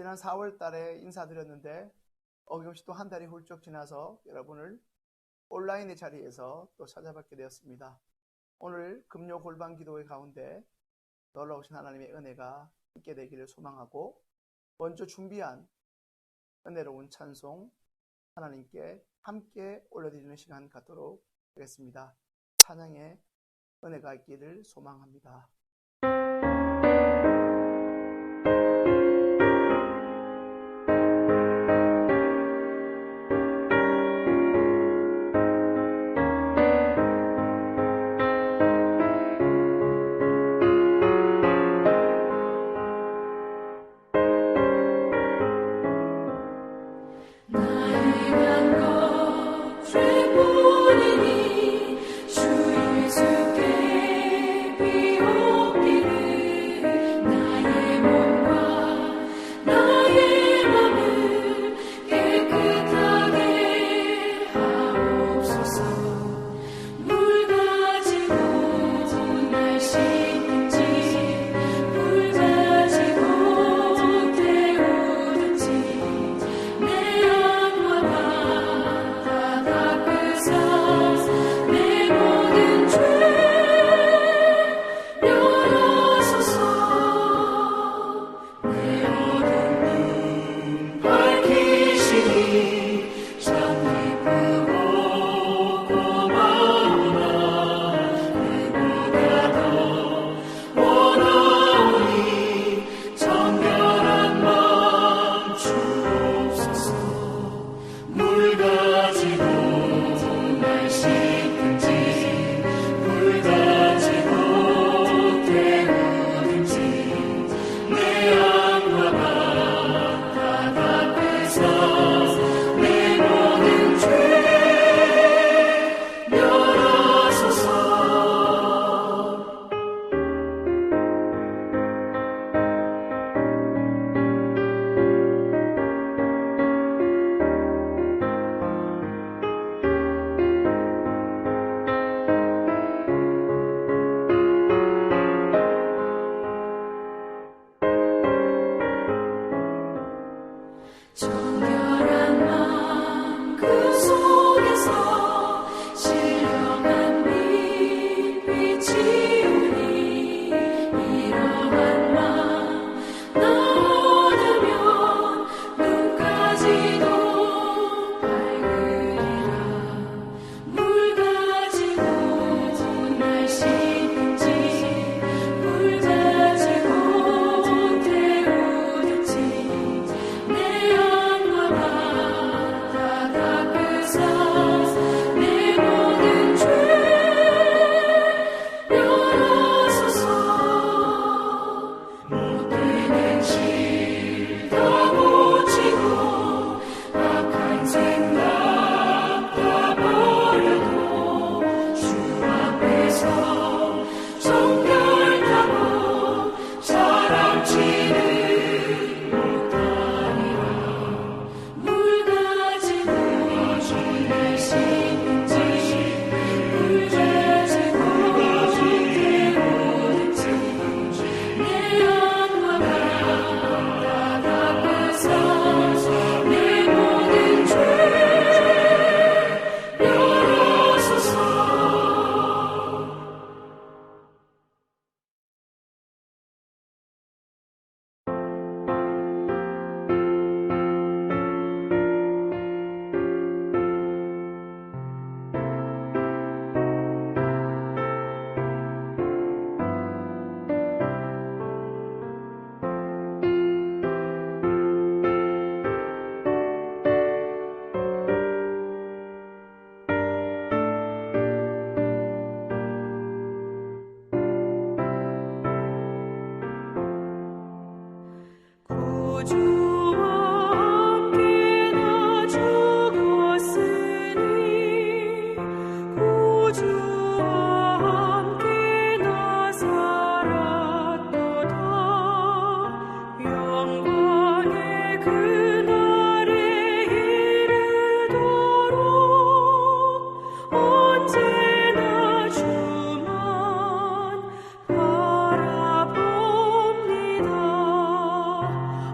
지난 4월 달에 인사드렸는데 어김없이 또 한 달이 훌쩍 지나서 여러분을 온라인의 자리에서 또 찾아뵙게 되었습니다. 오늘 금요 골방 기도회 가운데 놀라우신 하나님의 은혜가 있게 되기를 소망하고 먼저 준비한 은혜로운 찬송 하나님께 함께 올려드리는 시간 갖도록 하겠습니다. 찬양의 은혜가 있기를 소망합니다.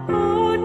Oh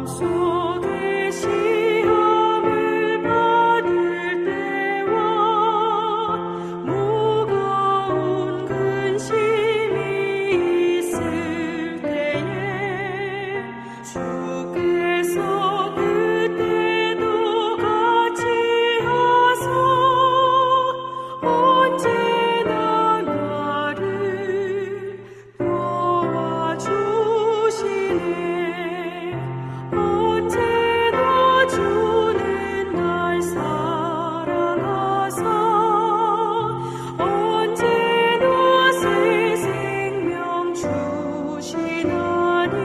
속에 시험을 받을 때와 무거운 근심이 있을 때에 주께서 그때도 같이 하사 언제나 나를 도와주시네. 언제나 주는 날 사랑하사 언제나 새 생명 주시나니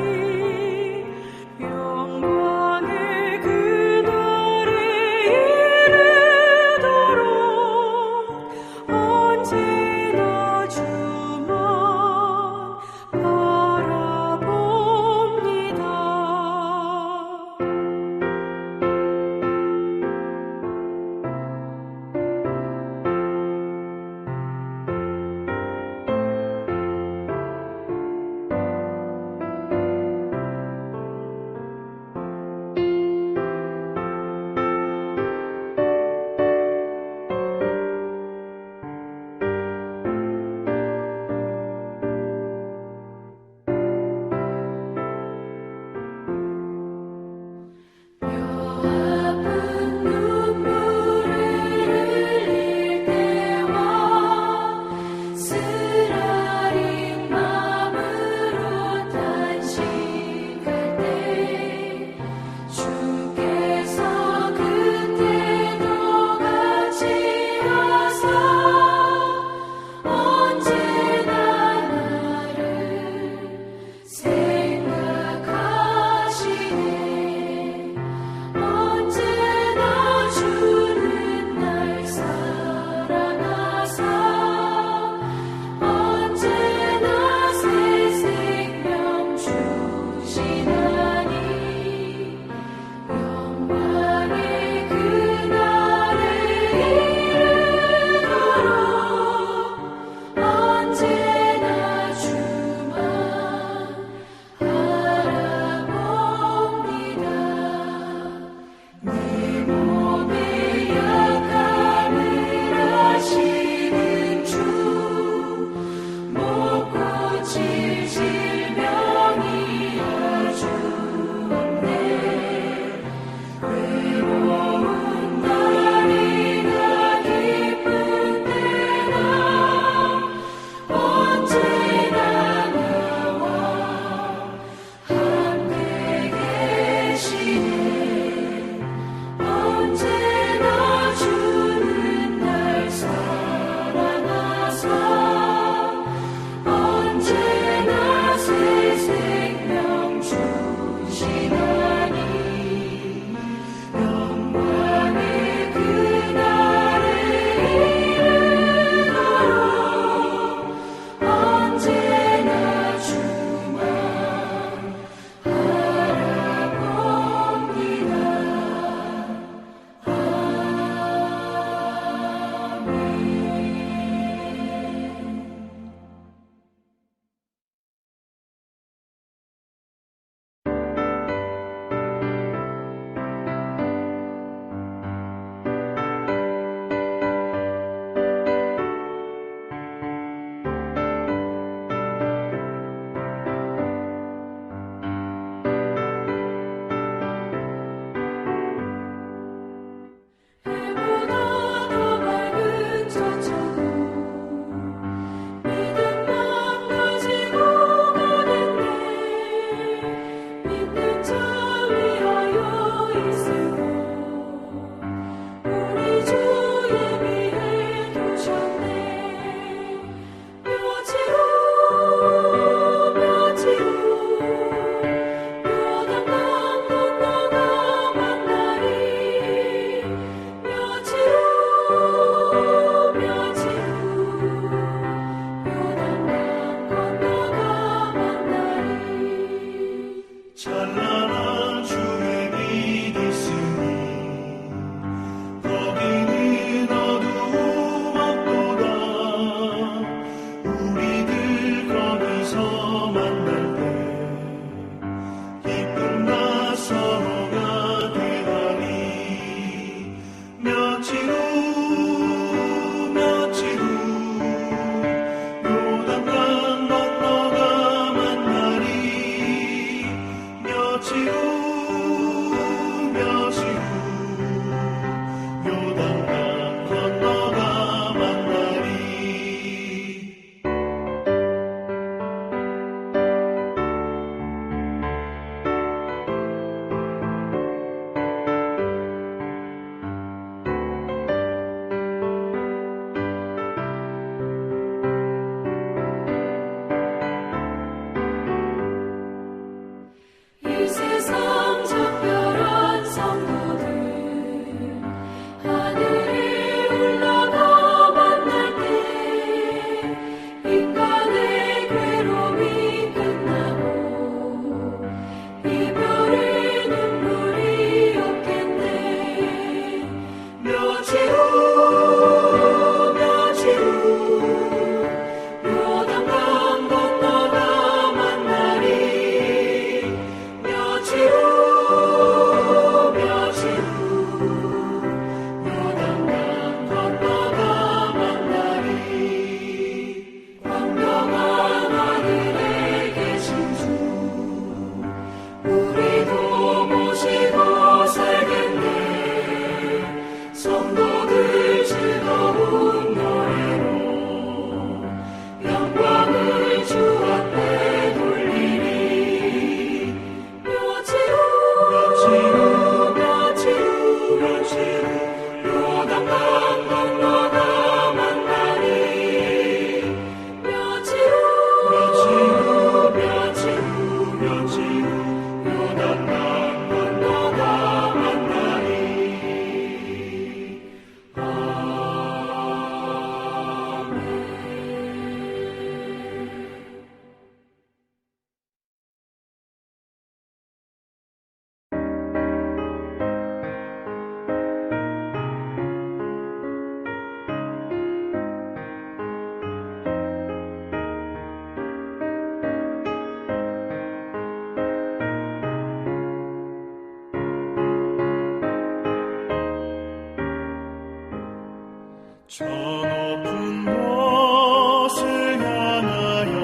저 높은 곳을 향하여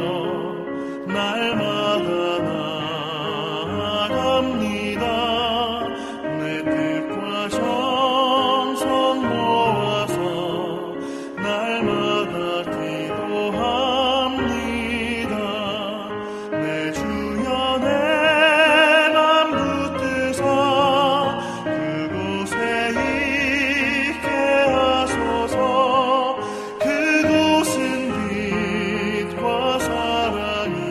날마다 나아갑니다. 내 뜻과 정성 모아서 날마다 기도합니다. 내 주여 내 맘 붙드사 그곳에 있게 하소서. 그곳은 빛과 사랑이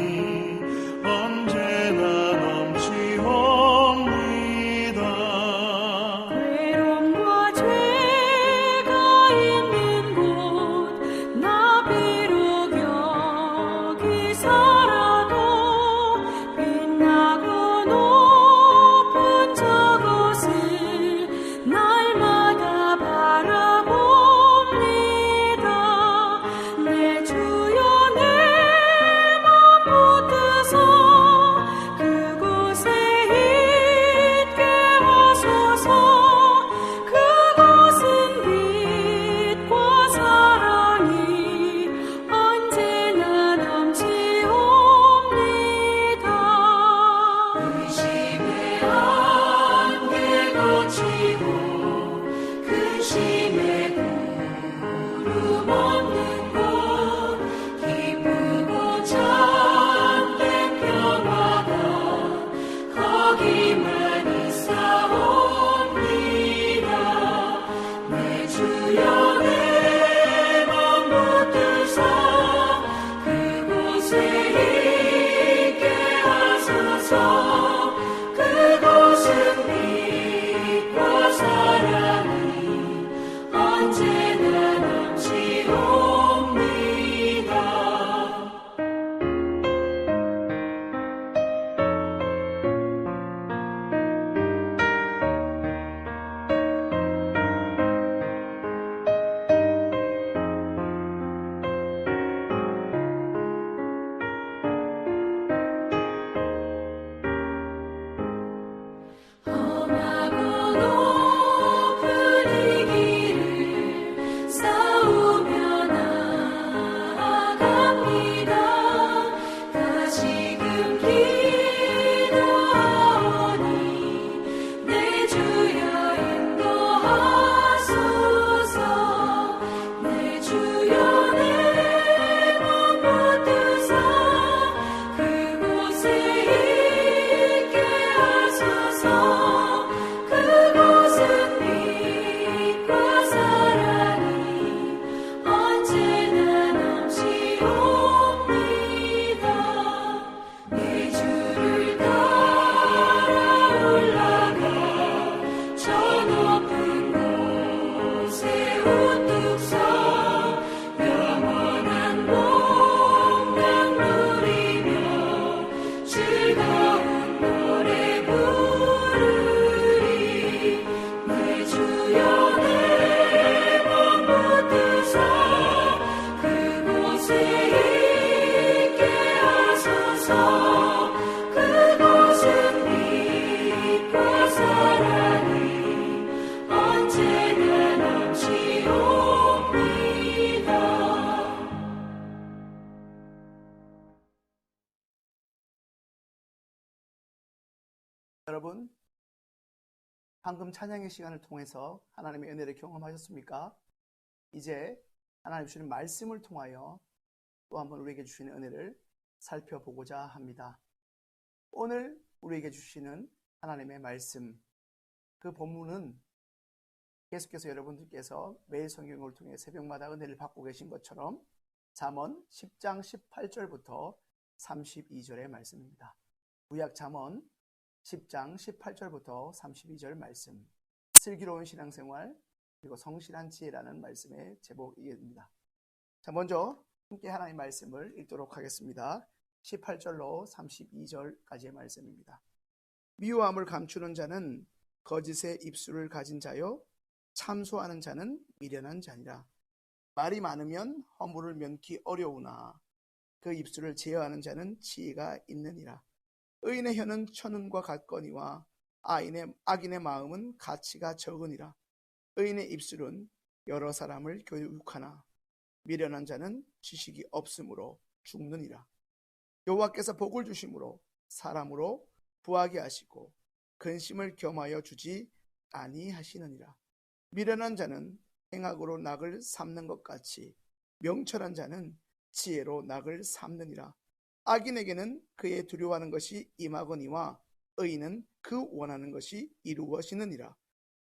언제나 넘치옵니다. 외로움과 죄가 있는 곳 나 비록 여기 살아도 빛나고 높은 저곳을 날마다 바라봅니다. 내 주여 내 맘 붙드사 그곳에 있게 하소서. 그곳은 빛과 사랑이 언제나 넘치옵니다. 의심의 안개 거치고 근심의 구름 없는 곳 기쁘고 참된 평화가 거기만 있사옵니다. 내 주여 내 맘 붙드사 그곳에 있게 하소서. 그곳은 빛과 사랑이 언제나 넘치옵니다. 험하고 높은 이 길을 싸우며 나아갑니다. 다시금 기도하오니 내 주여 인도하소서. 내 주여 내 맘 붙드사 그곳에 있게 하소서. 그곳은 빛과 사랑이 언제나 넘치옵니다. 내 주를 따라 올라가 저 높은 곳에 우뚝 서 영원한 복락 누리며 즐거운 노래 부르리. 내 주여 내 맘 붙드사 그곳에 있게 하소서. 그곳은 빛과 사랑이 언제나 넘치옵니다. 여러분, 방금 찬양의 시간을 통해서 하나님의 은혜를 경험하셨습니까? 이제 하나님 주시는 말씀을 통하여 또 한번 우리에게 주시는 은혜를 살펴보고자 합니다. 오늘 우리에게 주시는 하나님의 말씀, 그 본문은 계속해서 여러분들께서 매일 성경을 통해 새벽마다 은혜를 받고 계신 것처럼 잠언 10장 18절부터 32절의 말씀입니다. 구약 잠언 10장 18절부터 32절 말씀, 슬기로운 신앙생활 그리고 성실한 지혜라는 말씀의 제목입니다. 자, 먼저 함께 하나님의 말씀을 읽도록 하겠습니다. 18절로 32절까지의 말씀입니다. 미워함을 감추는 자는 거짓의 입술을 가진 자요 참소하는 자는 미련한 자니라. 말이 많으면 허물을 면키 어려우나 그 입술을 제어하는 자는 지혜가 있느니라. 의인의 혀는 천운과 같거니와 악인의 마음은 가치가 적으니라. 의인의 입술은 여러 사람을 교육하나 미련한 자는 지식이 없으므로 죽느니라. 여호와께서 복을 주심으로 사람으로 부하게 하시고 근심을 겸하여 주지 아니하시느니라. 미련한 자는 행악으로 낙을 삼는 것 같이 명철한 자는 지혜로 낙을 삼느니라. 악인에게는 그의 두려워하는 것이 임하거니와 의인은 그 원하는 것이 이루어지느니라.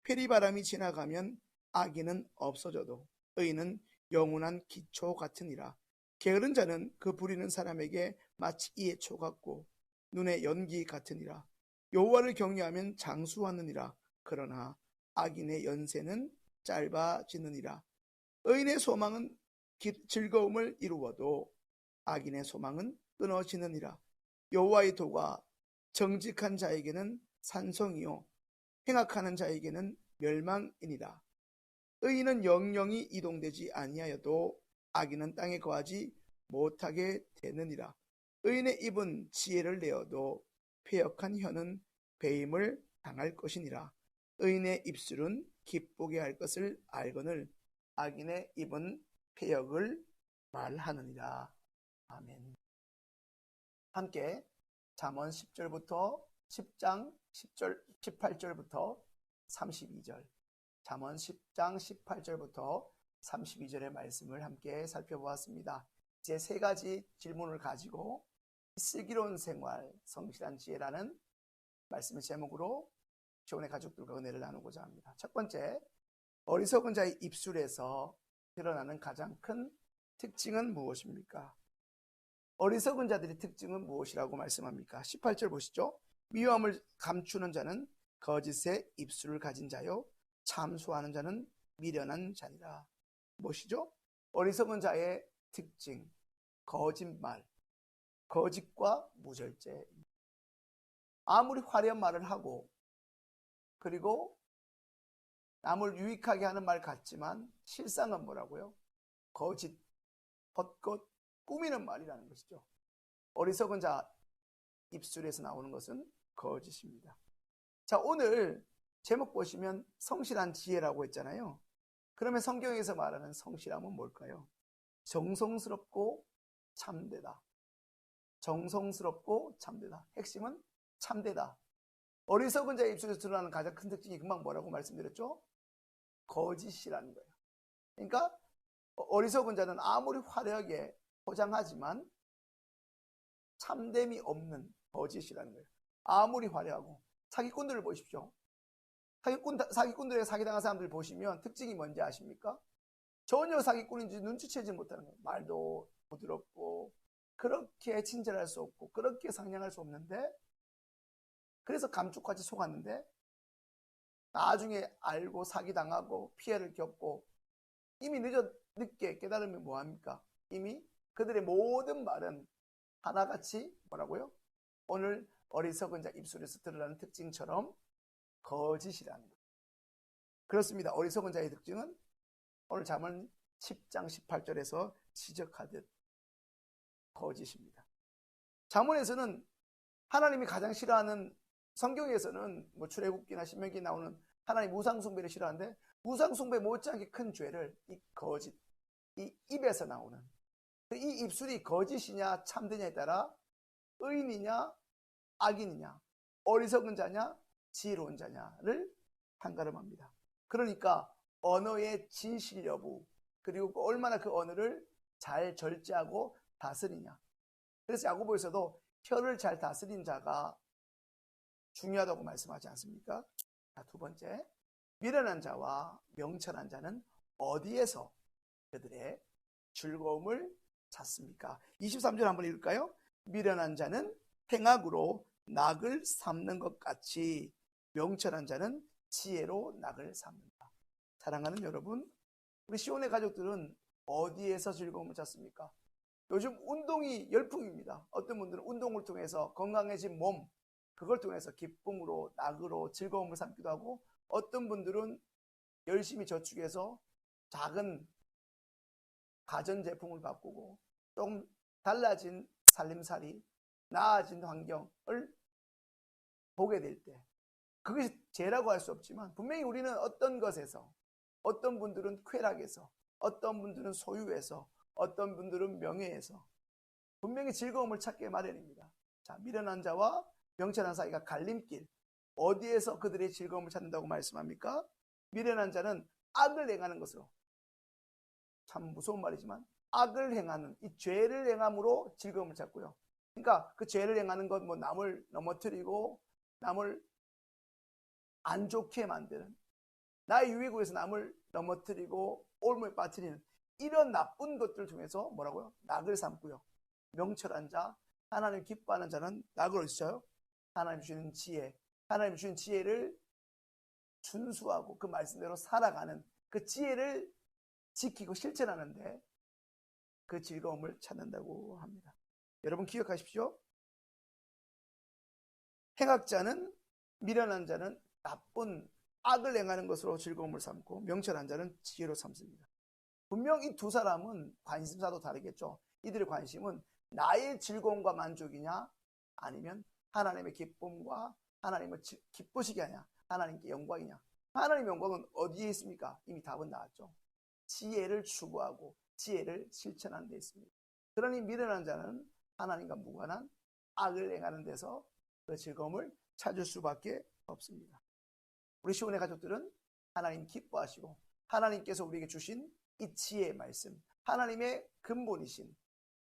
페리바람이 지나가면 악인은 없어져도 의인은 영원한 기초 같으니라. 게으른 자는 그 부리는 사람에게 마치 이의 초 같고 눈의 연기 같으니라. 여호와를 경외하면 장수하느니라. 그러나 악인의 연세는 짧아지느니라. 의인의 소망은 즐거움을 이루어도 악인의 소망은 끊어지느니라. 여호와의 도가 정직한 자에게는 산성이요 행악하는 자에게는 멸망이니라. 의인은 영영이 이동되지 아니하여도 악인은 땅에 거하지 못하게 되느니라. 의인의 입은 지혜를 내어도 패역한 혀는 배임을 당할 것이니라. 의인의 입술은 기쁘게 할 것을 알거늘 악인의 입은 패역을 말하느니라. 아멘. 함께 잠언 10절부터 10장 18절부터 32절, 잠언 10장 18절부터 32절의 말씀을 함께 살펴보았습니다. 이제 세 가지 질문을 가지고 슬기로운 생활, 성실한 지혜라는 말씀의 제목으로 시온의 가족들과 은혜를 나누고자 합니다. 첫 번째, 어리석은 자의 입술에서 드러나는 가장 큰 특징은 무엇입니까? 어리석은 자들의 특징은 무엇이라고 말씀합니까? 18절 보시죠. 미워함을 감추는 자는 거짓의 입술을 가진 자요 참소하는 자는 미련한 자니라. 무엇이죠? 어리석은 자의 특징, 거짓말, 거짓과 무절제. 아무리 화려한 말을 하고 그리고 남을 유익하게 하는 말 같지만 실상은 뭐라고요? 거짓, 헛것, 꾸미는 말이라는 것이죠. 어리석은 자 입술에서 나오는 것은 거짓입니다. 자, 오늘 제목 보시면 성실한 지혜라고 했잖아요. 그러면 성경에서 말하는 성실함은 뭘까요? 정성스럽고 참되다. 정성스럽고 참되다. 핵심은 참되다. 어리석은 자의 입술에서 드러나는 가장 큰 특징이 금방 뭐라고 말씀드렸죠? 거짓이라는 거예요. 그러니까 어리석은 자는 아무리 화려하게 포장하지만 참됨이 없는 거짓이라는 거예요. 아무리 화려하고. 사기꾼들을 보십시오. 사기꾼들에게 사기당한 사람들 보시면 특징이 뭔지 아십니까? 전혀 사기꾼인지 눈치채지 못하는 거예요. 말도 부드럽고 그렇게 친절할 수 없고 그렇게 상냥할 수 없는데, 그래서 감쪽같이 속았는데 나중에 알고 사기당하고 피해를 겪고 이미 늦게 깨달으면 뭐합니까? 이미 그들의 모든 말은 하나같이 뭐라고요? 오늘 어리석은 자 입술에서 드러나는 특징처럼 거짓이라는 거예요. 그렇습니다. 어리석은 자의 특징은 오늘 잠언 10장 18절에서 지적하듯 거짓입니다. 잠언에서는 하나님이 가장 싫어하는, 성경에서는 뭐 출애굽기나 신명기에 나오는 하나님 우상숭배를 싫어하는데 우상숭배 못지않게 큰 죄를 이 거짓, 이 입에서 나오는 이 입술이 거짓이냐 참되냐에 따라 의인이냐 악인이냐, 어리석은 자냐 지혜로운 자냐를 판가름합니다. 그러니까 언어의 진실 여부, 그리고 얼마나 그 언어를 잘 절제하고 다스리냐. 그래서 야고보에서도 혀를 잘 다스린 자가 중요하다고 말씀하지 않습니까? 자, 두 번째, 미련한 자와 명철한 자는 어디에서 그들의 즐거움을 찾습니까? 23절 한번 읽을까요? 미련한 자는 행악으로 낙을 삼는 것 같이 명철한 자는 지혜로 낙을 삼는다. 사랑하는 여러분, 우리 시온의 가족들은 어디에서 즐거움을 찾습니까? 요즘 운동이 열풍입니다. 어떤 분들은 운동을 통해서 건강해진 몸, 그걸 통해서 기쁨으로, 낙으로 즐거움을 삼기도 하고, 어떤 분들은 열심히 저축해서 작은 가전제품을 바꾸고 좀 달라진 살림살이, 나아진 환경을 보게 될 때, 그것이 죄라고 할 수 없지만 분명히 우리는 어떤 것에서 어떤 분들은 쾌락에서, 어떤 분들은 소유에서, 어떤 분들은 명예에서 분명히 즐거움을 찾게 마련입니다. 자, 미련한 자와 명철한 사이가 갈림길. 어디에서 그들의 즐거움을 찾는다고 말씀합니까? 미련한 자는 악을 행하는 것으로, 참 무서운 말이지만 악을 행하는, 이 죄를 행함으로 즐거움을 찾고요. 그러니까 그 죄를 행하는 것, 뭐 남을 넘어뜨리고 남을 안 좋게 만드는, 나의 유익을 위해서 남을 넘어뜨리고 올무에 빠뜨리는 이런 나쁜 것들 중에서 뭐라고요? 낙을 삼고요. 명철한 자, 하나님 기뻐하는 자는 낙을 어디서 쳐요? 하나님 주시는 지혜, 하나님 주신 지혜를 준수하고 그 말씀대로 살아가는 그 지혜를 지키고 실천하는데 그 즐거움을 찾는다고 합니다. 여러분 기억하십시오. 행악자는, 미련한 자는 나쁜 악을 행하는 것으로 즐거움을 삼고 명철한 자는 지혜로 삼습니다. 분명 이 두 사람은 관심사도 다르겠죠. 이들의 관심은 나의 즐거움과 만족이냐, 아니면 하나님의 기쁨과 하나님을 기쁘시게 하냐, 하나님께 영광이냐. 하나님의 영광은 어디에 있습니까? 이미 답은 나왔죠. 지혜를 추구하고 지혜를 실천하는 데 있습니다. 그러니 미련한 자는 하나님과 무관한 악을 행하는 데서 그 즐거움을 찾을 수밖에 없습니다. 우리 시온의 가족들은 하나님 기뻐하시고 하나님께서 우리에게 주신 이 지혜의 말씀, 하나님의 근본이신,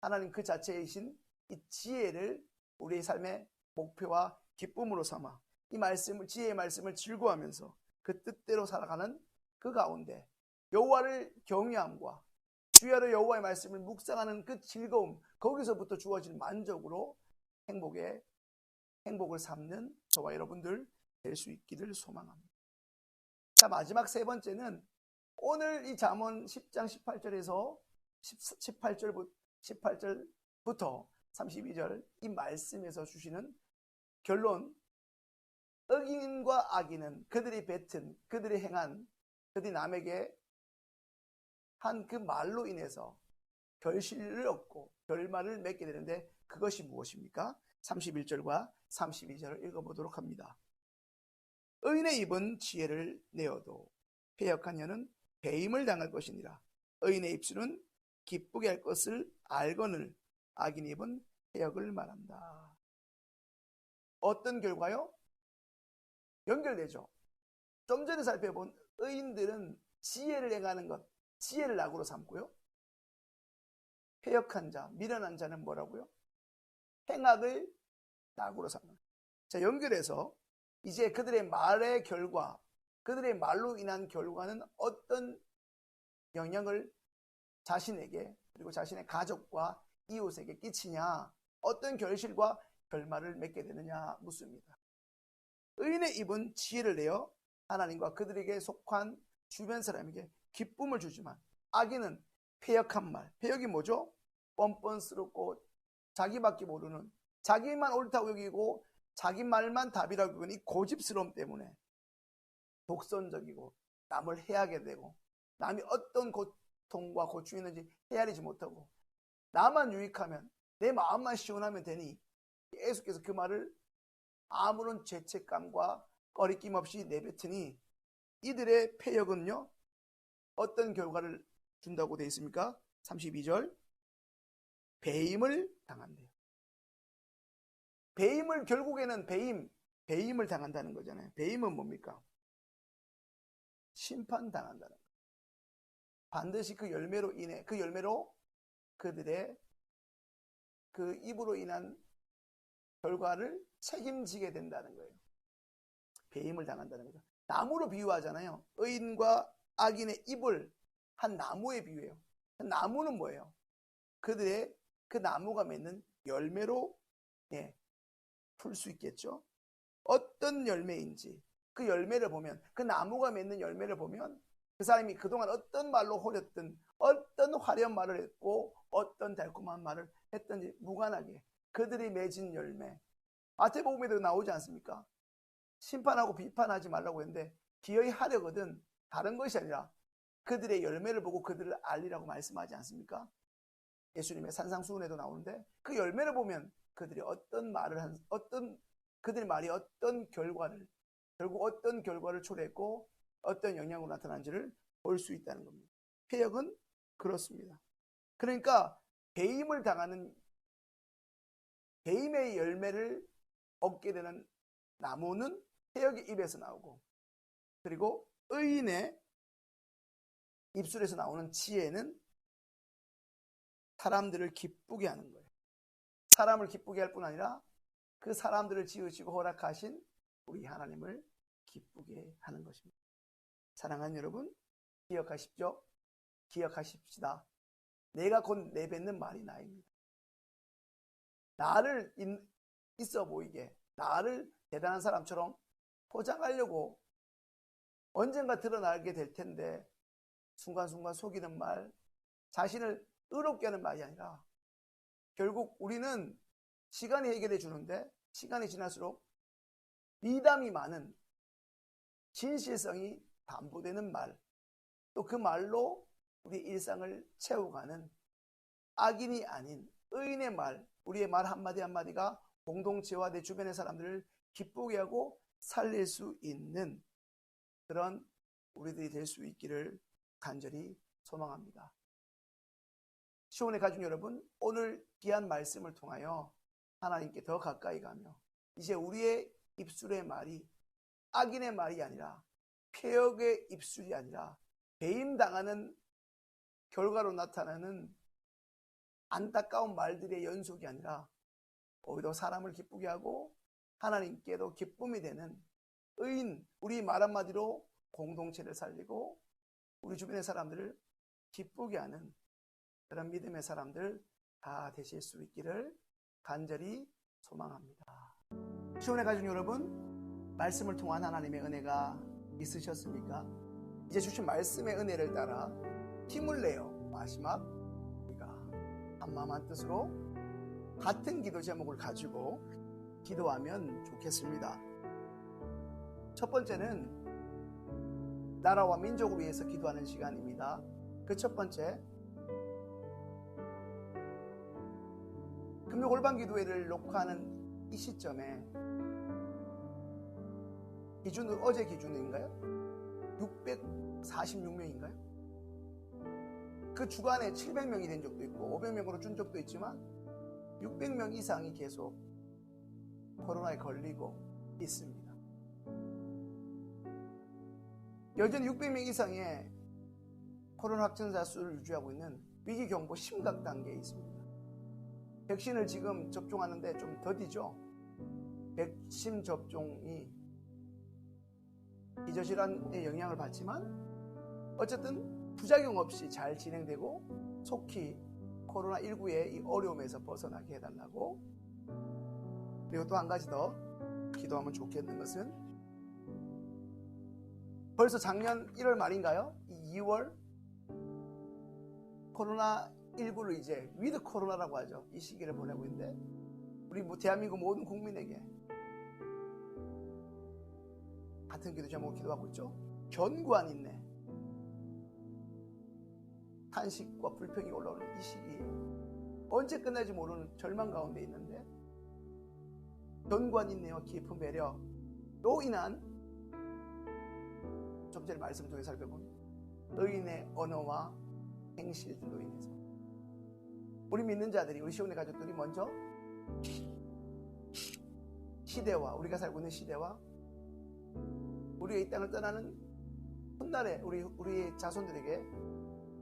하나님 그 자체이신 이 지혜를 우리의 삶의 목표와 기쁨으로 삼아 이 말씀을, 지혜의 말씀을 즐거워하면서 그 뜻대로 살아가는 그 가운데 여호와를 경외함과 주야로 여호와의 말씀을 묵상하는 그 즐거움, 거기서부터 주어진 만족으로 행복을 삼는 저와 여러분들 될 수 있기를 소망합니다. 자, 마지막 세 번째는 오늘 이 잠언 10장 18절에서 18절부터 32절 이 말씀에서 주시는 결론, 악인과 악인은 그들이 뱉은, 그들이 행한, 그들이 남에게 한 그 말로 인해서 결실을 얻고 결말을 맺게 되는데 그것이 무엇입니까? 31절과 32절을 읽어보도록 합니다. 의인의 입은 지혜를 내어도 패역한 혀는 배임을 당할 것이니라. 의인의 입술은 기쁘게 할 것을 알거늘 악인의 입은 패역을 말한다. 어떤 결과요? 연결되죠. 좀 전에 살펴본 의인들은 지혜를 행하는 것, 지혜를 낙으로 삼고요. 패역한 자, 미련한 자는 뭐라고요? 행악을 낙으로 삼는. 자, 연결해서 이제 그들의 말의 결과, 그들의 말로 인한 결과는 어떤 영향을 자신에게 그리고 자신의 가족과 이웃에게 끼치냐, 어떤 결실과 결말을 맺게 되느냐 묻습니다. 의인의 입은 지혜를 내어 하나님과 그들에게 속한 주변 사람에게 기쁨을 주지만 악인은 패역한 말, 패역이 뭐죠? 뻔뻔스럽고 자기밖에 모르는, 자기만 옳다고 여기고 자기 말만 답이라고 여기는 이 고집스러움 때문에 독선적이고 남을 해하게 되고 남이 어떤 고통과 고충이 있는지 헤아리지 못하고 나만 유익하면, 내 마음만 시원하면 되니 계속해서 그 말을 아무런 죄책감과 꺼리낌 없이 내뱉으니 이들의 패역은요 어떤 결과를 준다고 되어 있습니까? 32절 배임을 당한대요. 배임을, 결국에는 배임을 당한다는 거잖아요. 배임은 뭡니까? 심판당한다는 거예요. 반드시 그 열매로 인해, 그 열매로 그들의 그 입으로 인한 결과를 책임지게 된다는 거예요. 배임을 당한다는 거죠. 나무로 비유하잖아요. 의인과 악인의 입을 한 나무에 비유해요. 나무는 뭐예요? 그들의 그 나무가 맺는 열매로 풀 수 있겠죠. 어떤 열매인지 그 열매를 보면, 그 나무가 맺는 열매를 보면 그 사람이 그동안 어떤 말로 호렸든, 어떤 화려한 말을 했고 어떤 달콤한 말을 했든지 무관하게 그들이 맺은 열매, 마태복음에도 나오지 않습니까? 심판하고 비판하지 말라고 했는데 기어이 하려거든 다른 것이 아니라 그들의 열매를 보고 그들을 알리라고 말씀하지 않습니까? 예수님의 산상수훈에도 나오는데 그 열매를 보면 그들이 어떤 말을 한, 그들의 말이 어떤 결과를, 결국 어떤 결과를 초래했고 어떤 영향으로 나타난지를 볼 수 있다는 겁니다. 폐역은 그렇습니다. 그러니까 배임을 당하는 배임의 열매를 얻게 되는 나무는 폐역의 입에서 나오고, 그리고 의인의 입술에서 나오는 지혜는 사람들을 기쁘게 하는 거예요. 사람을 기쁘게 할 뿐 아니라 그 사람들을 지으시고 허락하신 우리 하나님을 기쁘게 하는 것입니다. 사랑하는 여러분, 기억하십시오. 기억하십시다. 내가 곧 내뱉는 말이 나입니다. 나를 있어 보이게, 나를 대단한 사람처럼 포장하려고 언젠가 드러나게 될 텐데, 순간순간 속이는 말, 자신을 의롭게 하는 말이 아니라 결국 우리는 시간이 해결해 주는데, 시간이 지날수록 미담이 많은, 진실성이 담보되는 말, 또 그 말로 우리 일상을 채워가는 악인이 아닌 의인의 말, 우리의 말 한마디 한마디가 공동체와 내 주변의 사람들을 기쁘게 하고 살릴 수 있는 그런 우리들이 될 수 있기를 간절히 소망합니다. 시온의 가족 여러분, 오늘 귀한 말씀을 통하여 하나님께 더 가까이 가며 이제 우리의 입술의 말이 악인의 말이 아니라, 폐역의 입술이 아니라, 배임당하는 결과로 나타나는 안타까운 말들의 연속이 아니라 오히려 사람을 기쁘게 하고 하나님께도 기쁨이 되는 의인, 우리 말 한마디로 공동체를 살리고 우리 주변의 사람들을 기쁘게 하는 그런 믿음의 사람들 다 되실 수 있기를 간절히 소망합니다. 시온의 가족 여러분, 말씀을 통한 하나님의 은혜가 있으셨습니까? 이제 주신 말씀의 은혜를 따라 힘을 내어 마지막 우리가 한마음 한뜻으로 같은 기도 제목을 가지고 기도하면 좋겠습니다. 첫 번째는 나라와 민족을 위해서 기도하는 시간입니다. 그 첫 번째, 금요 골방 기도회를 녹화하는 이 시점에 기준으로, 어제 기준인가요? 646명인가요? 그 주간에 700명이 된 적도 있고 500명으로 준 적도 있지만 600명 이상이 계속 코로나에 걸리고 있습니다. 여전히 600명 이상의 코로나 확진자 수를 유지하고 있는 위기경보 심각 단계에 있습니다. 백신을 지금 접종하는데 좀 더디죠. 백신 접종이 기저질환의 영향을 받지만 어쨌든 부작용 없이 잘 진행되고 속히 코로나19의 이 어려움에서 벗어나게 해달라고, 그리고 또 한 가지 더 기도하면 좋겠는 것은 벌써 작년 1월 말인가요? 2월 코로나19를 이제 위드 코로나라고 하죠. 이 시기를 보내고 있는데 우리 대한민국 모든 국민에게 같은 기도 제목으로 기도하고 있죠. 견고한 인내, 탄식과 불평이 올라오는 이 시기에 언제 끝날지 모르는 절망 가운데 있는데 견고한 인내와 깊은 배려로 인한, 좀 전에 말씀을 통해 살펴본 의인의 언어와 행실들로 인해서 우리 믿는 자들이, 우리 시온의 가족들이 먼저 시대와, 우리가 살고 있는 시대와 우리의 이 땅을 떠나는 훗날에 우리의 자손들에게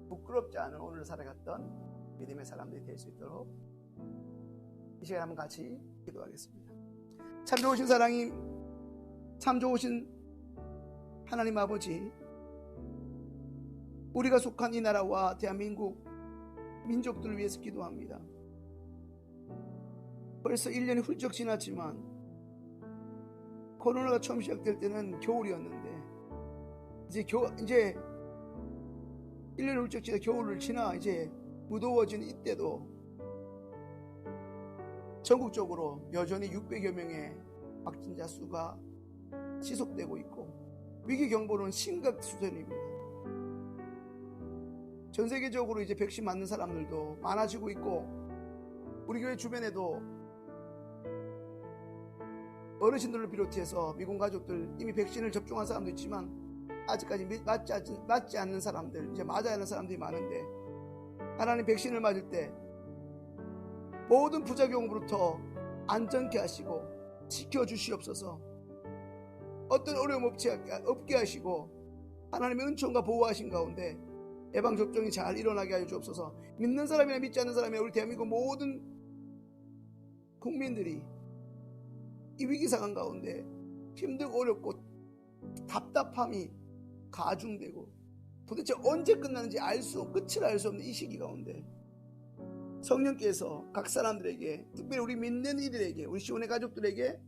부끄럽지 않은 오늘을 살아갔던 믿음의 사람들이 될 수 있도록 이 시간에 한번 같이 기도하겠습니다. 참 좋으신 사랑이, 참 좋으신 하나님 아버지, 우리가 속한 이 나라와 대한민국 민족들을 위해서 기도합니다. 벌써 1년이 훌쩍 지났지만 코로나가 처음 시작될 때는 겨울이었는데 이제 1년이 훌쩍 지나 겨울을 지나 이제 무더워진 이때도 전국적으로 여전히 600여 명의 확진자 수가 지속되고 있고 위기경보는 심각 수준입니다. 전 세계적으로 이제 백신 맞는 사람들도 많아지고 있고 우리 교회 주변에도 어르신들을 비롯해서 미군 가족들, 이미 백신을 접종한 사람도 있지만 아직까지 맞지 않는 사람들, 이제 맞아야 하는 사람들이 많은데, 하나님 백신을 맞을 때 모든 부작용으로부터 안전케 하시고 지켜주시옵소서. 어떤 어려움 없게 하시고 하나님의 은총과 보호하신 가운데 예방접종이 잘 일어나게 하여 주옵소서. 믿는 사람이나 믿지 않는 사람이나 우리 대한민국 모든 국민들이 이 위기상황 가운데 힘들고 어렵고 답답함이 가중되고 도대체 언제 끝나는지 끝을 알 수 없는 이 시기 가운데 성령께서 각 사람들에게, 특별히 우리 믿는 이들에게, 우리 시온의 가족들에게,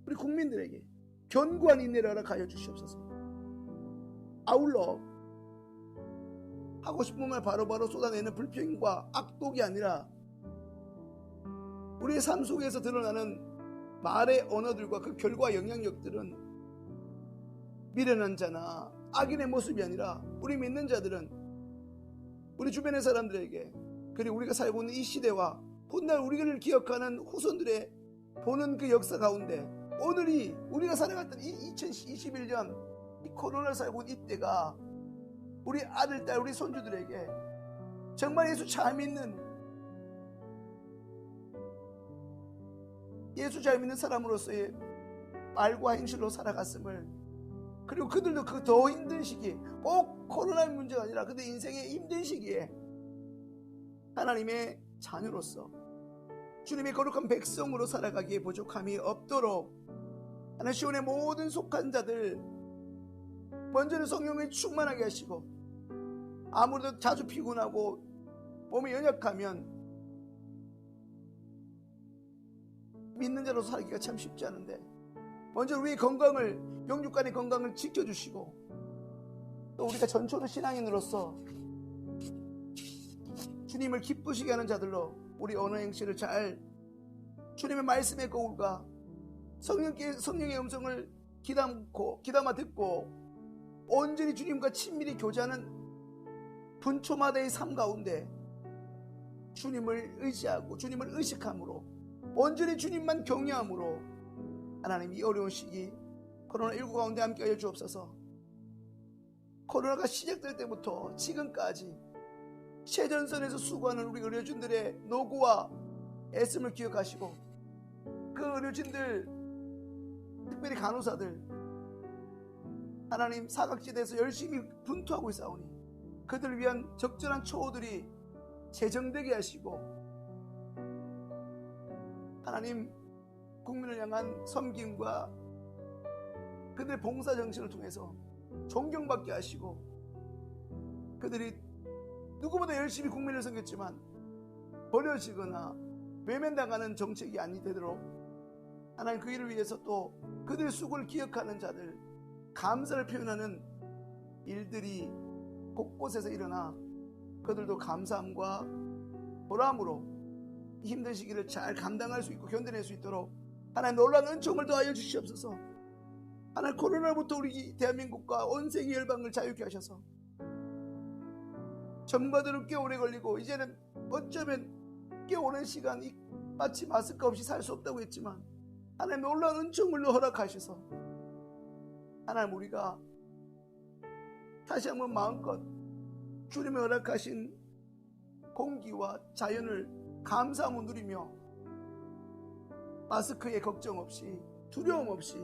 우리 국민들에게 견고한 인내를 허락하여 주시옵소서. 아울러 하고 싶은 말 바로바로 쏟아내는 불평과 악독이 아니라 우리의 삶 속에서 드러나는 말의 언어들과 그 결과 영향력들은 미련한 자나 악인의 모습이 아니라 우리 믿는 자들은 우리 주변의 사람들에게, 그리고 우리가 살고 있는 이 시대와 훗날 우리를 기억하는 후손들의 보는 그 역사 가운데 오늘이 우리가 살아갔던 이 2021년 이 코로나를 살고 있는 이때가 우리 아들, 딸, 우리 손주들에게 정말 예수 잘 믿는 사람으로서의 말과 행실로 살아갔음을, 그리고 그들도 그 더 힘든 시기, 꼭 코로나 문제가 아니라 그들 인생의 힘든 시기에 하나님의 자녀로서 주님의 거룩한 백성으로 살아가기에 부족함이 없도록 하나님 시온의 모든 속한 자들 먼저는 성령을 충만하게 하시고, 아무래도 자주 피곤하고 몸이 연약하면 믿는 자로서 살기가 참 쉽지 않은데 먼저 우리의 건강을, 영육간의 건강을 지켜주시고, 또 우리가 전초도 신앙인으로서 주님을 기쁘시게 하는 자들로 우리 언어 행실을 잘, 주님의 말씀의 거울과 성령의 음성을 귀담아 듣고 온전히 주님과 친밀히 교제하는 분초마다의 삶 가운데 주님을 의지하고 주님을 의식함으로 온전히 주님만 경외함으로 하나님 이 어려운 시기 코로나19 가운데 함께하여 주옵소서. 코로나가 시작될 때부터 지금까지 최전선에서 수고하는 우리 의료진들의 노고와 애씀을 기억하시고, 그 의료진들, 특별히 간호사들, 하나님 사각지대에서 열심히 분투하고 있사오니 그들을 위한 적절한 초호들이 제정되게 하시고, 하나님 국민을 향한 섬김과 그들의 봉사정신을 통해서 존경받게 하시고, 그들이 누구보다 열심히 국민을 섬겼지만 버려지거나 외면당하는 정책이 아니 되도록 하나님 그 일을 위해서 또 그들의 수고를 기억하는 자들, 감사를 표현하는 일들이 곳곳에서 일어나 그들도 감사함과 보람으로 이 힘든 시기를 잘 감당할 수 있고 견뎌낼 수 있도록 하나님 놀라운 은총을 더하여 주시옵소서. 하나님 코로나부터 우리 대한민국과 온 세계 열방을 자유케 하셔서 전과들은 꽤 오래 걸리고 이제는 어쩌면 꽤 오랜 시간 마치 마스크 없이 살 수 없다고 했지만 하나님 놀라운 은총을 허락하셔서 하나님 우리가 다시 한번 마음껏 주님의 허락하신 공기와 자연을 감사함을 누리며 마스크에 걱정 없이 두려움 없이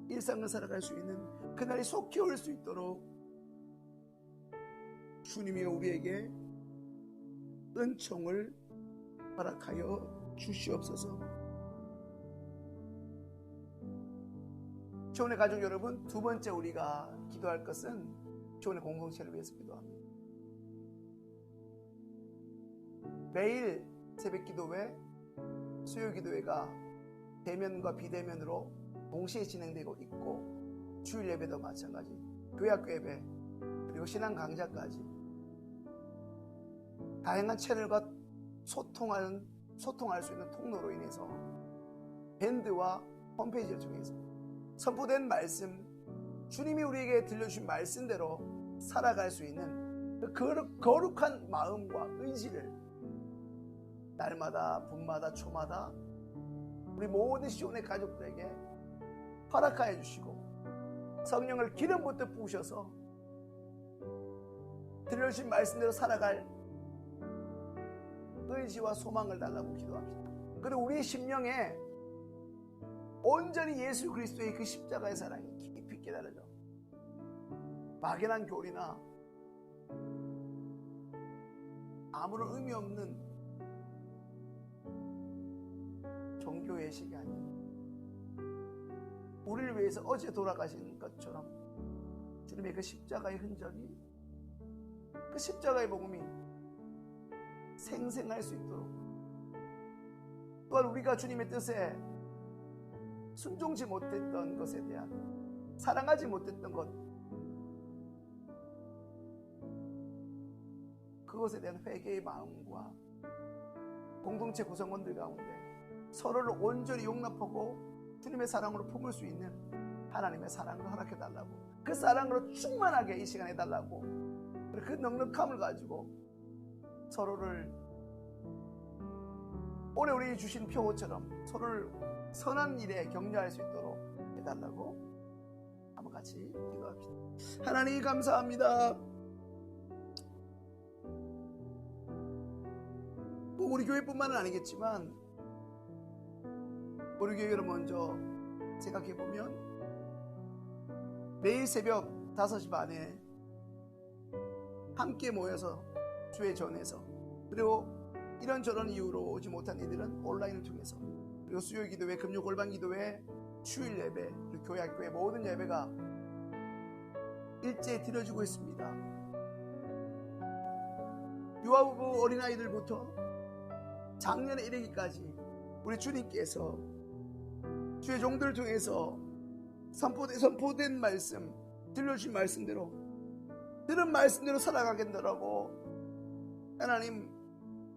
일상을 살아갈 수 있는 그날이 속히 올 수 있도록 주님이여 우리에게 은총을 허락하여 주시옵소서. 시온의 가족 여러분, 두 번째 우리가 기도할 것은 시온의 공동체를 위해서 기도합니다. 매일 새벽 기도회, 수요 기도회가 대면과 비대면으로 동시에 진행되고 있고, 주일 예배도 마찬가지, 교회학교 예배, 그리고 신앙 강좌까지 다양한 채널과 소통할 수 있는 통로로 인해서 밴드와 홈페이지를 통해서 선포된 말씀, 주님이 우리에게 들려주신 말씀대로 살아갈 수 있는 그 거룩한 마음과 의지를 날마다 분마다 초마다 우리 모든 시온의 가족들에게 허락하여 주시고 성령을 기름부터 부으셔서 들려주신 말씀대로 살아갈 의지와 소망을 달라고 기도합시다. 그리고 우리의 심령에 온전히 예수 그리스도의 그 십자가의 사랑이 깊이 깨달아져 막연한 교리나 아무런 의미 없는 종교 예식이 아닌 우리를 위해서 어제 돌아가신 것처럼 주님의 그 십자가의 흔적이, 그 십자가의 복음이 생생할 수 있도록, 또한 우리가 주님의 뜻에 순종치 못했던 것에 대한, 사랑하지 못했던 것, 그것에 대한 회개의 마음과 공동체 구성원들 가운데 서로를 온전히 용납하고 주님의 사랑으로 품을 수 있는 하나님의 사랑을 허락해달라고, 그 사랑으로 충만하게 이 시간에 해달라고, 그 넉넉함을 가지고 서로를 올해 우리 주신 표호처럼 서로를 선한 일에 격려할 수 있도록 해달라고 한번 같이 기도합시다. 하나님 감사합니다. 우리 교회뿐만은 아니겠지만 우리 교회를 먼저 생각해보면 매일 새벽 5시 반에 함께 모여서 주의 전에서, 그리고 이런저런 이유로 오지 못한 이들은 온라인을 통해서, 그리고 수요일 기도회, 금요 골방 기도회, 주일 예배, 그리고 교회 학교의 모든 예배가 일제히 드려지고 있습니다. 유아부부 어린아이들부터 작년에 이르기까지 우리 주님께서 주의 종들을 통해서 선포된 말씀, 들려주신 말씀대로, 들은 말씀대로 살아가겠노라고 하나님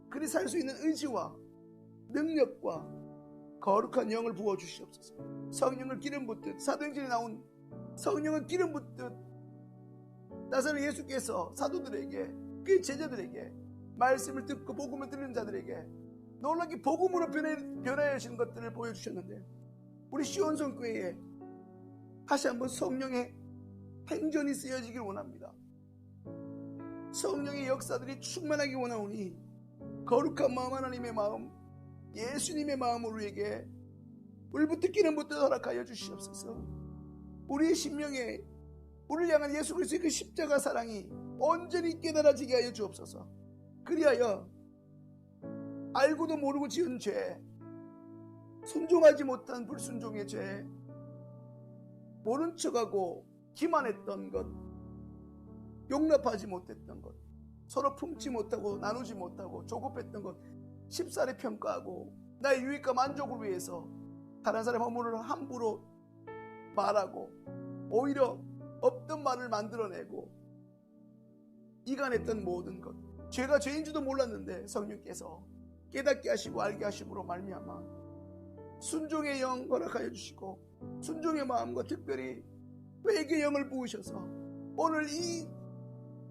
그리 살 수 있는 의지와 능력과 거룩한 영을 부어주시옵소서. 성령을 기름 붓듯, 사도행전에 나온 성령을 기름 붓듯 나사렛 예수께서 사도들에게, 그 제자들에게 말씀을 듣고 복음을 듣는 자들에게 놀랍게 복음으로 변화하시는 것들을 보여주셨는데, 우리 시온성교회에 다시 한번 성령의 행전이 쓰여지길 원합니다. 성령의 역사들이 충만하기 원하오니 거룩한 마음, 하나님의 마음, 예수님의 마음을 우리에게 물부터 기름부터 허락하여 주시옵소서. 우리의 심령에 우리를 향한 예수 그리스도의 그 십자가 사랑이 온전히 깨달아지게 하여 주옵소서. 그리하여 알고도 모르고 지은 죄, 순종하지 못한 불순종의 죄, 모른 척하고 기만했던 것, 용납하지 못했던 것, 서로 품지 못하고 나누지 못하고 조급했던 것, 쉽사리 평가하고 나의 유익과 만족을 위해서 다른 사람의 허물을 함부로 말하고 오히려 없던 말을 만들어내고 이간했던 모든 것, 죄가 죄인 줄도 몰랐는데 성령께서 깨닫게 하시고 알게 하심으로 말미암아 순종의 영 허락하여 주시고 순종의 마음과 특별히 회개의 영을 부으셔서 오늘 이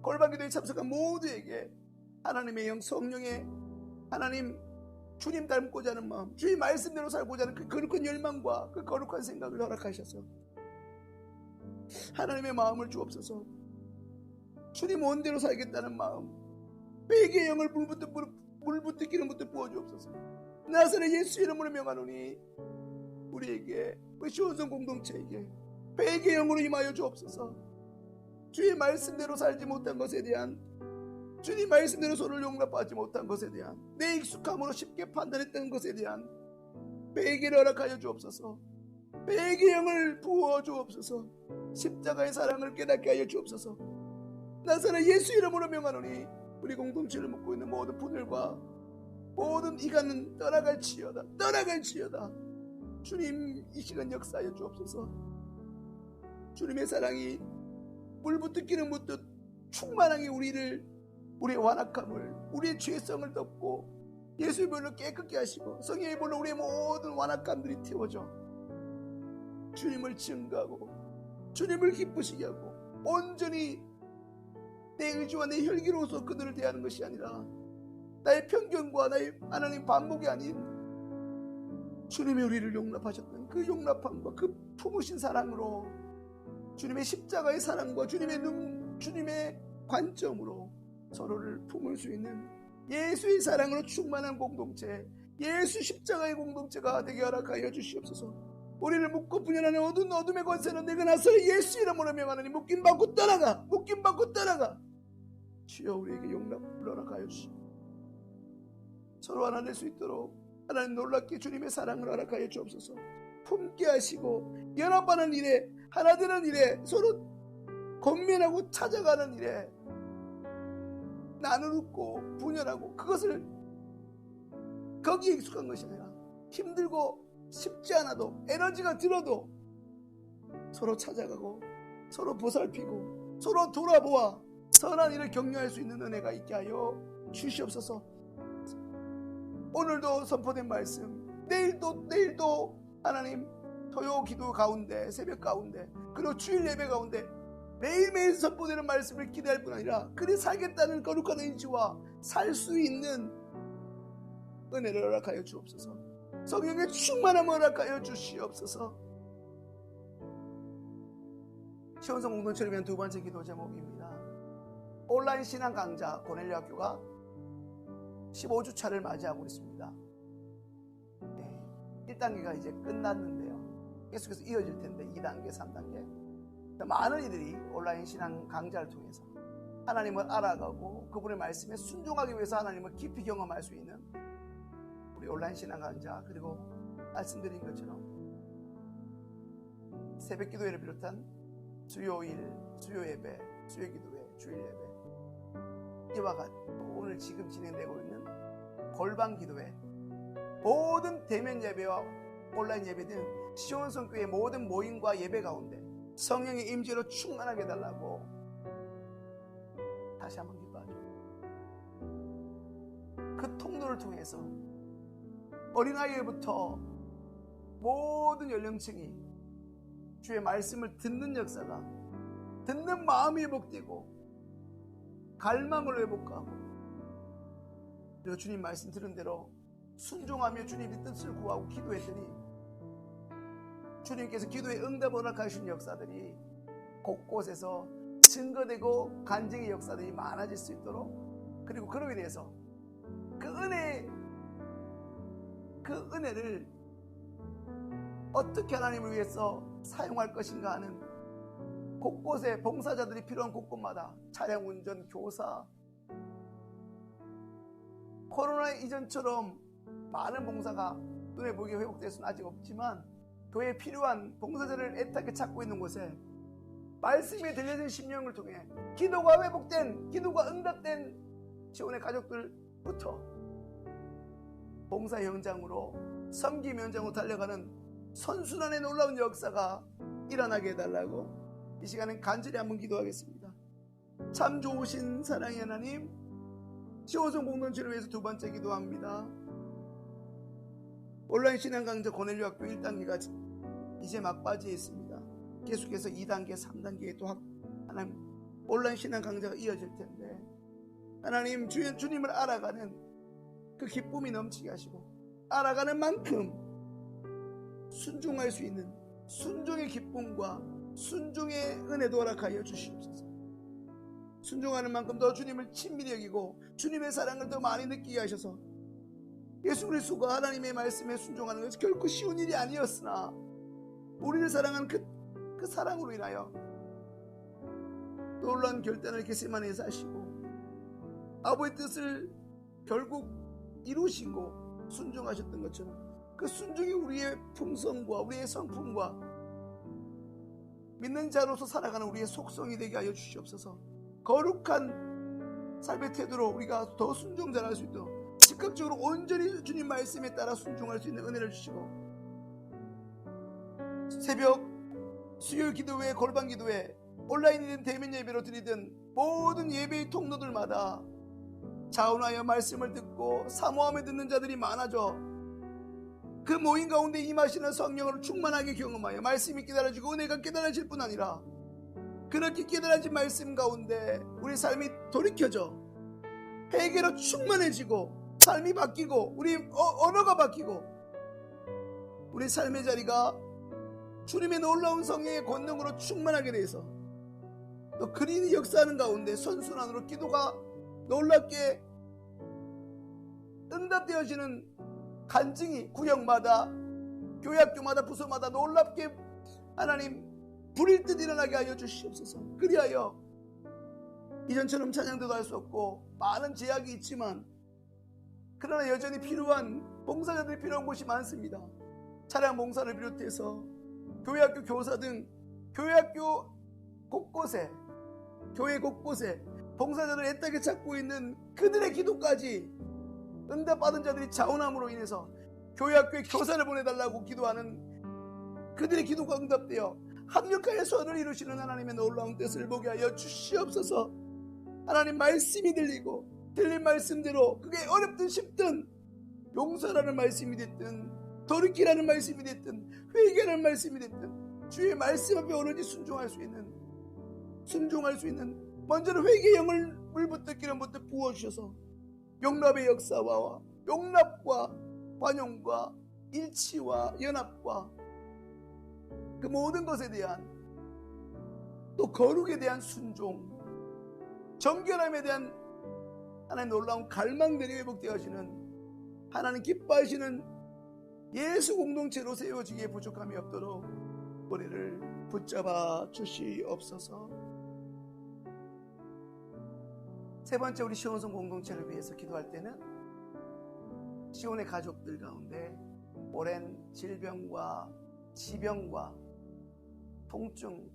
골방기도에 참석한 모두에게 하나님의 영, 성령의 하나님 주님 닮고자 하는 마음, 주의 말씀대로 살고자 하는 그 거룩한 열망과 그 거룩한 생각을 허락하셔서 하나님의 마음을 주옵소서. 주님 원대로 살겠다는 마음, 회개의 영을 물부터 기름부터 부어주옵소서. 나사렛 예수 이름으로 명하노니 우리에게, 우리 시온성 공동체에게 회개의 영으로 임하여 주옵소서. 주의 말씀대로 살지 못한 것에 대한, 주님 말씀대로 서로를 용납하지 못한 것에 대한, 내 익숙함으로 쉽게 판단했던 것에 대한 회개를 허락하여 주옵소서. 회개의 영을 부어 주옵소서. 십자가의 사랑을 깨닫게 하여 주옵소서. 나사렛 예수 이름으로 명하노니 우리 공동체를 묻고 있는 모든 분들과 모든 이간은 떠나갈지어다, 떠나갈지어다. 주님 이 시간 역사하여 주옵소서. 주님의 사랑이 물부터 기름부터 충만하게 우리의 완악함을, 우리의 죄성을 덮고 예수의 볼로 깨끗게 하시고 성령의 볼로 우리의 모든 완악함들이 태워져 주님을 증거하고 주님을 기쁘시게 하고 온전히 내 의지와 내 혈기로서 그들을 대하는 것이 아니라 나의 편견과 나의 하나님 반복이 아닌 주님이 우리를 용납하셨던 그 용납함과 그 품으신 사랑으로 주님의 십자가의 사랑과 주님의 관점으로 서로를 품을 수 있는 예수의 사랑으로 충만한 공동체, 예수 십자가의 공동체가 되게 허락하여 주시옵소서. 우리를 묶고 분열하는 어둠의 권세는 내가 나서 예수 이름으로 명하노니 묶임받고 떠나가. 주여 우리에게 용납을 허락하여 주시옵소서. 서로 하나 될 수 있도록 하나님 놀랍게 주님의 사랑을 허락하여 주옵소서. 품게 하시고 연합하는 일에, 하나 되는 일에, 서로 권면하고 찾아가는 일에 나누고 분열하고, 그것을 거기에 익숙한 것이 아니라 힘들고 쉽지 않아도 에너지가 들어도 서로 찾아가고 서로 보살피고 서로 돌아보아 선한 일을 격려할 수 있는 은혜가 있게 하여 주시옵소서. 오늘도 선포된 말씀, 내일도 하나님 토요 기도 가운데, 새벽 가운데, 그리고 주일 예배 가운데 매일매일 선포되는 말씀을 기대할 뿐 아니라 그리 살겠다는 거룩한 의지와 살 수 있는 은혜를 허락하여 주옵소서. 성령의 충만함을 허락하여 주시옵소서. 시온성 공동체를 위한 두 번째 기도 제목입니다. 온라인 신앙 강좌 고넬료 학교가 15주 차를 맞이하고 있습니다. 1단계가 이제 끝났는데요. 계속해서 이어질 텐데 2단계, 3단계. 많은 이들이 온라인 신앙 강좌를 통해서 하나님을 알아가고 그분의 말씀에 순종하기 위해서 하나님을 깊이 경험할 수 있는 우리 온라인 신앙 강좌, 그리고 말씀드린 것처럼 새벽 기도회를 비롯한 수요일, 수요예배, 수요기도회, 주일예배, 이와 같이 오늘 지금 진행되고 있는 골방 기도회, 모든 대면 예배와 온라인 예배 등 시온성교회 모든 모임과 예배 가운데 성령의 임재로 충만하게 해달라고 다시 한번 기도하죠. 그 통로를 통해서 어린아이부터 모든 연령층이 주의 말씀을 듣는 역사가, 듣는 마음이 회복되고 갈망을 회복하고, 그리고 주님 말씀 들은 대로 순종하며 주님의 뜻을 구하고 기도했더니 주님께서 기도에 응답을 허락하신 역사들이 곳곳에서 증거되고 간증의 역사들이 많아질 수 있도록, 그리고 그로 인해서 그 은혜를 어떻게 하나님을 위해서 사용할 것인가 하는 곳곳에 봉사자들이 필요한 곳곳마다 차량 운전, 교사, 코로나 이전처럼 많은 봉사가 눈에 보이게 회복될 수는 아직 없지만 교회에 필요한 봉사자를 애타게 찾고 있는 곳에 말씀이 들려진 심령을 통해 기도가 회복된, 기도가 응답된 지원의 가족들부터 봉사 현장으로, 섬김 현장으로 달려가는 선순환의 놀라운 역사가 일어나게 해달라고 이 시간엔 간절히 한번 기도하겠습니다. 참 좋으신 사랑의 하나님, 시온성 공동체를 위해서 두 번째 기도합니다. 온라인 신앙 강좌 고넬료 학교 1단계가 이제 막바지에 있습니다. 계속해서 2단계, 3단계에 또 하나님 온라인 신앙 강좌가 이어질 텐데, 하나님 주님을 알아가는 그 기쁨이 넘치게 하시고, 알아가는 만큼 순종할 수 있는 순종의 기쁨과 순종의 은혜도 허락하여 주시옵소서. 순종하는 만큼 더 주님을 친밀히 여기고 주님의 사랑을 더 많이 느끼게 하셔서 예수 그리스도가 하나님의 말씀에 순종하는 것이 결코 쉬운 일이 아니었으나 우리를 사랑한 그 사랑으로 인하여 놀라운 결단을 겟세마네에서 하시고 아버지의 뜻을 결국 이루시고 순종하셨던 것처럼 그 순종이 우리의 품성과 우리의 성품과 믿는 자로서 살아가는 우리의 속성이 되게 하여 주시옵소서. 거룩한 삶의 태도로 우리가 더 순종자를 할 수 있도록 즉각적으로 온전히 주님 말씀에 따라 순종할 수 있는 은혜를 주시고, 새벽, 수요일 기도회, 골방 기도회, 온라인이든 대면 예배로 드리든 모든 예배의 통로들마다 자원하여 말씀을 듣고 사모함에 듣는 자들이 많아져 그 모임 가운데 임하시는 성령으로 충만하게 경험하여 말씀이 깨달아지고 은혜가 깨달아질 뿐 아니라 그렇게 깨달아진 말씀 가운데 우리 삶이 돌이켜져 회개로 충만해지고 삶이 바뀌고 우리 언어가 바뀌고 우리 삶의 자리가 주님의 놀라운 성령의 권능으로 충만하게 돼서 또 그린이 역사하는 가운데 선순환으로 기도가 놀랍게 응답되어지는 간증이 구역마다 교회학교마다 부서마다 놀랍게 하나님 불일 듯 일어나게 하여 주시옵소서. 그리하여 이전처럼 찬양도 할 수 없고 많은 제약이 있지만 그러나 여전히 필요한 봉사자들이 필요한 곳이 많습니다. 차량 봉사를 비롯해서 교회학교 교사 등 교회학교 곳곳에 교회 곳곳에 봉사자들을 애타게 찾고 있는 그들의 기도까지 응답받은 자들이 자원함으로 인해서 교회학교에 교사를 보내달라고 기도하는 그들의 기도가 응답되어 합력하여 선을 이루시는 하나님의 놀라운 뜻을 보게 하여 주시옵소서. 하나님 말씀이 들리고 들린 말씀대로 그게 어렵든 쉽든 용서라는 말씀이 됐든 돌이키라는 말씀이 됐든 회개라는 말씀이 됐든 주의 말씀 앞에 오로지 순종할 수 있는 먼저는 회개의 영을 물부터 기름부터 부어주셔서 용납의 역사와 용납과 관용과 일치와 연합과 그 모든 것에 대한 또 거룩에 대한 순종, 정결함에 대한 하나님 놀라운 갈망들이 회복되어지는 하나님 기뻐하시는 예수 공동체로 세워지기에 부족함이 없도록 우리를 붙잡아 주시옵소서. 세 번째, 우리 시온성 공동체를 위해서 기도할 때는 시온의 가족들 가운데 오랜 질병과 지병과 통증,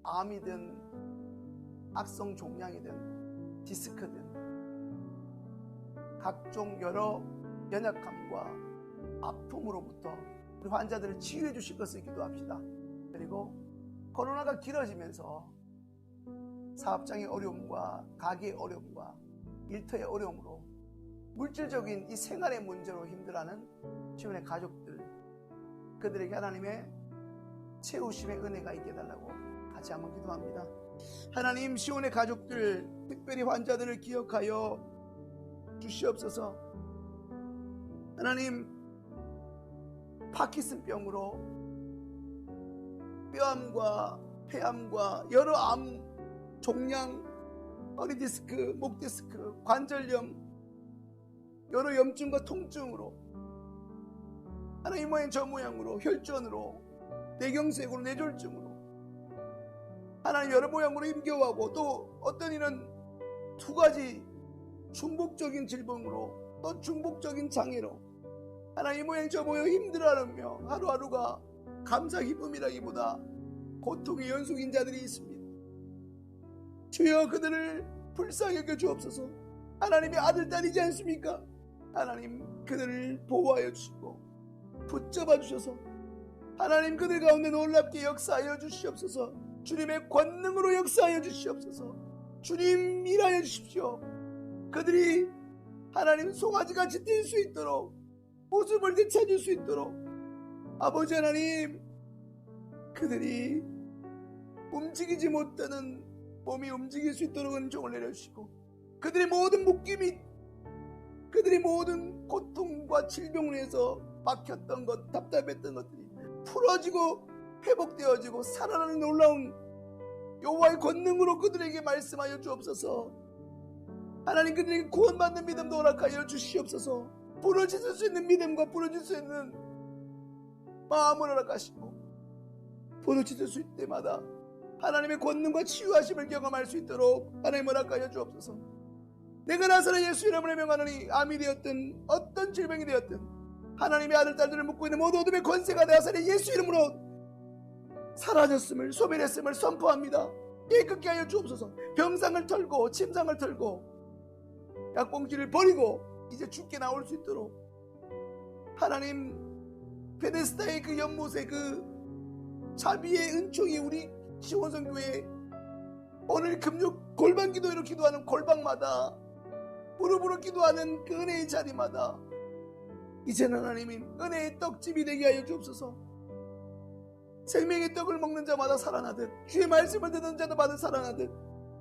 암이든 악성 종양이든 디스크든 각종 여러 연약함과 아픔으로부터 우리 환자들을 치유해 주실 것을 기도합시다. 그리고 코로나가 길어지면서 사업장의 어려움과 가게의 어려움과 일터의 어려움으로 물질적인 이 생활의 문제로 힘들어하는 시온의 가족들, 그들에게 하나님의 채우심의 은혜가 있게 해달라고 같이 한번 기도합니다. 하나님, 시온의 가족들, 특별히 환자들을 기억하여 주시옵소서. 하나님, 파킨슨병으로 뼈암과 폐암과 여러 암, 종양, 허리 디스크, 목 디스크, 관절염, 여러 염증과 통증으로 하나님 모양 저 모양으로 혈전으로 뇌경색으로 뇌졸중으로 하나님 여러 모양으로 힘겨워하고 또 어떤 이는 두 가지 중복적인 질병으로 또 중복적인 장애로 하나님 모양 저 모양 힘들어하며 하루하루가 감사 기쁨이라기보다 고통의 연속인 자들이 있습니다. 주여 그들을 불쌍히 여겨 주옵소서. 하나님의 아들 딸이지 않습니까? 하나님 그들을 보호하여 주시고 붙잡아 주셔서 하나님 그들 가운데 놀랍게 역사하여 주시옵소서. 주님의 권능으로 역사하여 주시옵소서. 주님 일하여 주십시오. 그들이 하나님 송아지같이 뛸 수 있도록 웃음을 되찾을 수 있도록 아버지 하나님 그들이 움직이지 못하는 몸이 움직일 수 있도록 은총을 내려주시고 그들의 모든 묶임이 그들의 모든 고통과 질병을 해서 막혔던 것 답답했던 것들이 풀어지고 회복되어지고 살아나는 놀라운 여호와의 권능으로 그들에게 말씀하여 주옵소서. 하나님 그들에게 구원받는 믿음도 허락하여 주시옵소서. 부러질 수 있는 믿음과 부러질 수 있는 마음을 허락하시고 부러질 수 있을 때마다 하나님의 권능과 치유하심을 경험할 수 있도록 하나님 허락하여 주옵소서. 내가 나사렛 예수 이름으로 명하노니 암이 되었든 어떤 질병이 되었든 하나님의 아들 딸들을 묶고 있는 모든 어둠의 권세가 나사렛 예수 이름으로 사라졌음을 소멸했음을 선포합니다. 깨끗게 하여 주옵소서. 병상을 털고 침상을 털고 약봉지를 버리고 이제 죽게 나올 수 있도록 하나님 베데스다의 그 연못의 그 자비의 은총이 우리 시온성교회 오늘 금요 골방 기도회로 기도하는 골방마다 무릎으로 기도하는 그 은혜의 자리마다 이제는 하나님이 은혜의 떡집이 되게 하여 주옵소서. 생명의 떡을 먹는 자마다 살아나듯 주의 말씀을 듣는 자마다 살아나듯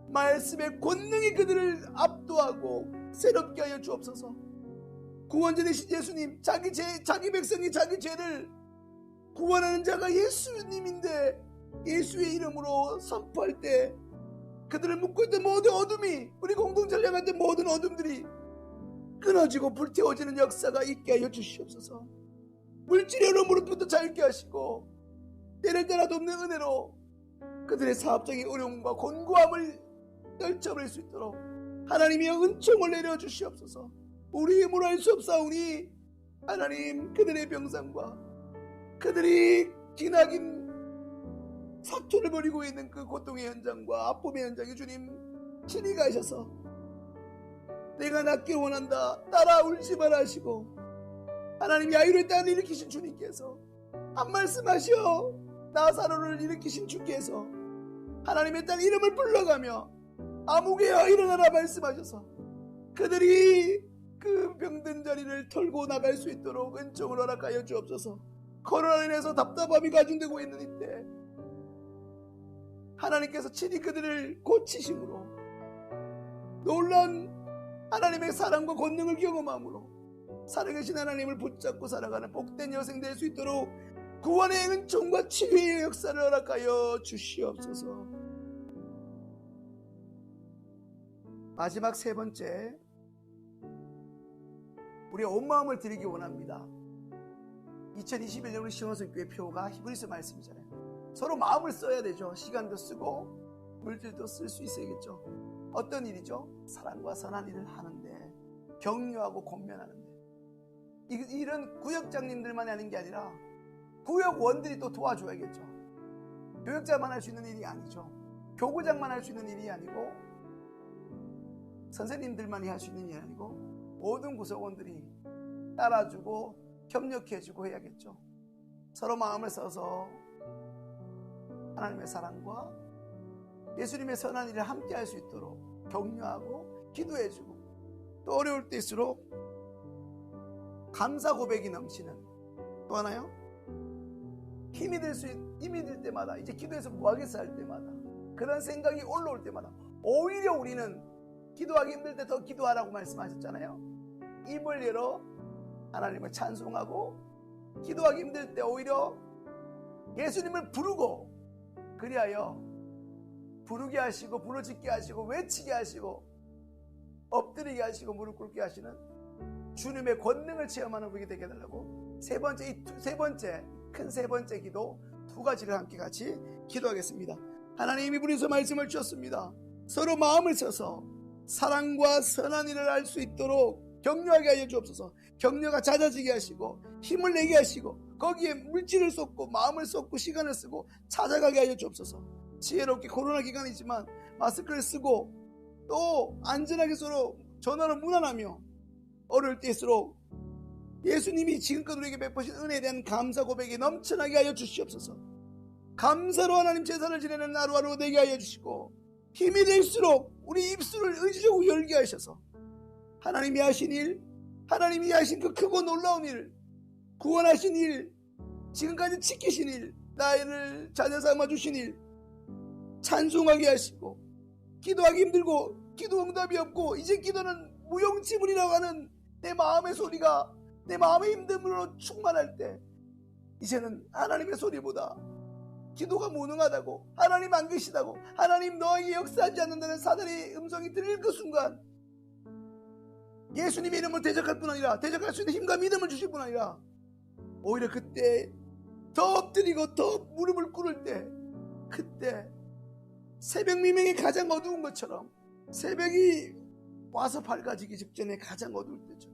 말씀의 권능이 그들을 압도하고 새롭게 하여 주옵소서. 구원자 되신 예수님 자기 백성이 자기 죄를 구원하는 자가 예수님인데 예수의 이름으로 선포할 때 그들을 묶고 있던 모든 어둠이, 우리 공동체를 향한 모든 어둠들이 끊어지고 불태워지는 역사가 있게 하여 주시옵소서. 물질의 어려움으로부터 자유케 하시고 때를 따라 돕는 은혜로 그들의 사업적인 어려움과 곤고함을 떨쳐버릴 수 있도록 하나님의 은총을 내려 주시옵소서. 우리 힘으로 할 수 없사오니 하나님, 그들의 병상과 그들이 기나긴 사투를 벌이고 있는 그 고통의 현장과 아픔의 현장에 주님 친히 가셔서 내가 낫길 원한다, 따라 울지 마라 하시고, 하나님 야이로의 땅을 일으키신 주님께서 한 말씀하시어 나사로를 일으키신 주께서 하나님의 땅 이름을 불러가며 아무개여 일어나라 말씀하셔서 그들이 그 병든 자리를 털고 나갈 수 있도록 은총을 허락하여 주옵소서. 코로나로 인해서 답답함이 가중되고 있는 이때 하나님께서 친히 그들을 고치심으로 놀라운 하나님의 사랑과 권능을 경험함으로 살아계신 하나님을 붙잡고 살아가는 복된 여생 될 수 있도록 구원의 은총과 치유의 역사를 허락하여 주시옵소서. 마지막 세 번째, 우리의 온 마음을 드리기 원합니다. 2021년 우리 시원성교회 표가 히브리서 말씀이잖아요. 서로 마음을 써야 되죠. 시간도 쓰고 물질도 쓸 수 있어야겠죠. 어떤 일이죠? 사랑과 선한 일을 하는데, 격려하고 권면하는데, 이런 구역장님들만 하는 게 아니라 구역원들이 또 도와줘야겠죠. 교역자만 할 수 있는 일이 아니죠. 교구장만 할 수 있는 일이 아니고, 선생님들만이 할 수 있는 일이 아니고, 모든 구성원들이 따라주고 협력해주고 해야겠죠. 서로 마음을 써서 하나님의 사랑과 예수님의 선한 일을 함께 할 수 있도록 격려하고 기도해주고, 또 어려울 때일수록 감사 고백이 넘치는, 또 하나요, 힘이 들 때마다, 이제 기도해서 뭐하겠어 할 때마다, 그런 생각이 올라올 때마다 오히려 우리는 기도하기 힘들 때 더 기도하라고 말씀하셨잖아요. 입을 열어 하나님을 찬송하고, 기도하기 힘들 때 오히려 예수님을 부르고, 그리하여 부르게 하시고 부르짖게 하시고 외치게 하시고 엎드리게 하시고 무릎 꿇게 하시는 주님의 권능을 체험하는 우리가 되게 해달라고, 세 번째 큰 세 번째 기도 두 가지를 함께 같이 기도하겠습니다. 하나님이 우리에서 말씀을 주셨습니다. 서로 마음을 써서 사랑과 선한 일을 할 수 있도록 격려하게 하여 주옵소서. 격려가 잦아지게 하시고 힘을 내게 하시고, 거기에 물질을 쏟고 마음을 쏟고 시간을 쓰고 찾아가게 하여 주옵소서. 지혜롭게 코로나 기간이지만 마스크를 쓰고 또 안전하게 서로 전화로 문안하며, 어려울 때일수록 예수님이 지금껏 우리에게 베푸신 은혜에 대한 감사 고백이 넘쳐나게 하여 주시옵소서. 감사로 하나님 제사를 지내는 하루하루 되게 하여 주시고, 힘이 될수록 우리 입술을 의지적으로 열게 하셔서 하나님이 하신 일, 하나님이 하신 그 크고 놀라운 일, 구원하신 일, 지금까지 지키신 일, 나를 자녀 삼아 주신 일 찬송하게 하시고, 기도하기 힘들고 기도 응답이 없고 이제 기도는 무용지물이라고 하는 내 마음의 소리가 내 마음의 힘듦으로 충만할 때, 이제는 하나님의 소리보다 기도가 무능하다고, 하나님 안 계시다고, 하나님 너에게 역사하지 않는다는 사단의 음성이 들릴 그 순간, 예수님의 이름을 대적할 뿐 아니라, 대적할 수 있는 힘과 믿음을 주실 뿐 아니라, 오히려 그때 더 엎드리고 더 무릎을 꿇을 때, 그때 새벽 미명이 가장 어두운 것처럼, 새벽이 와서 밝아지기 직전에 가장 어두울 때죠.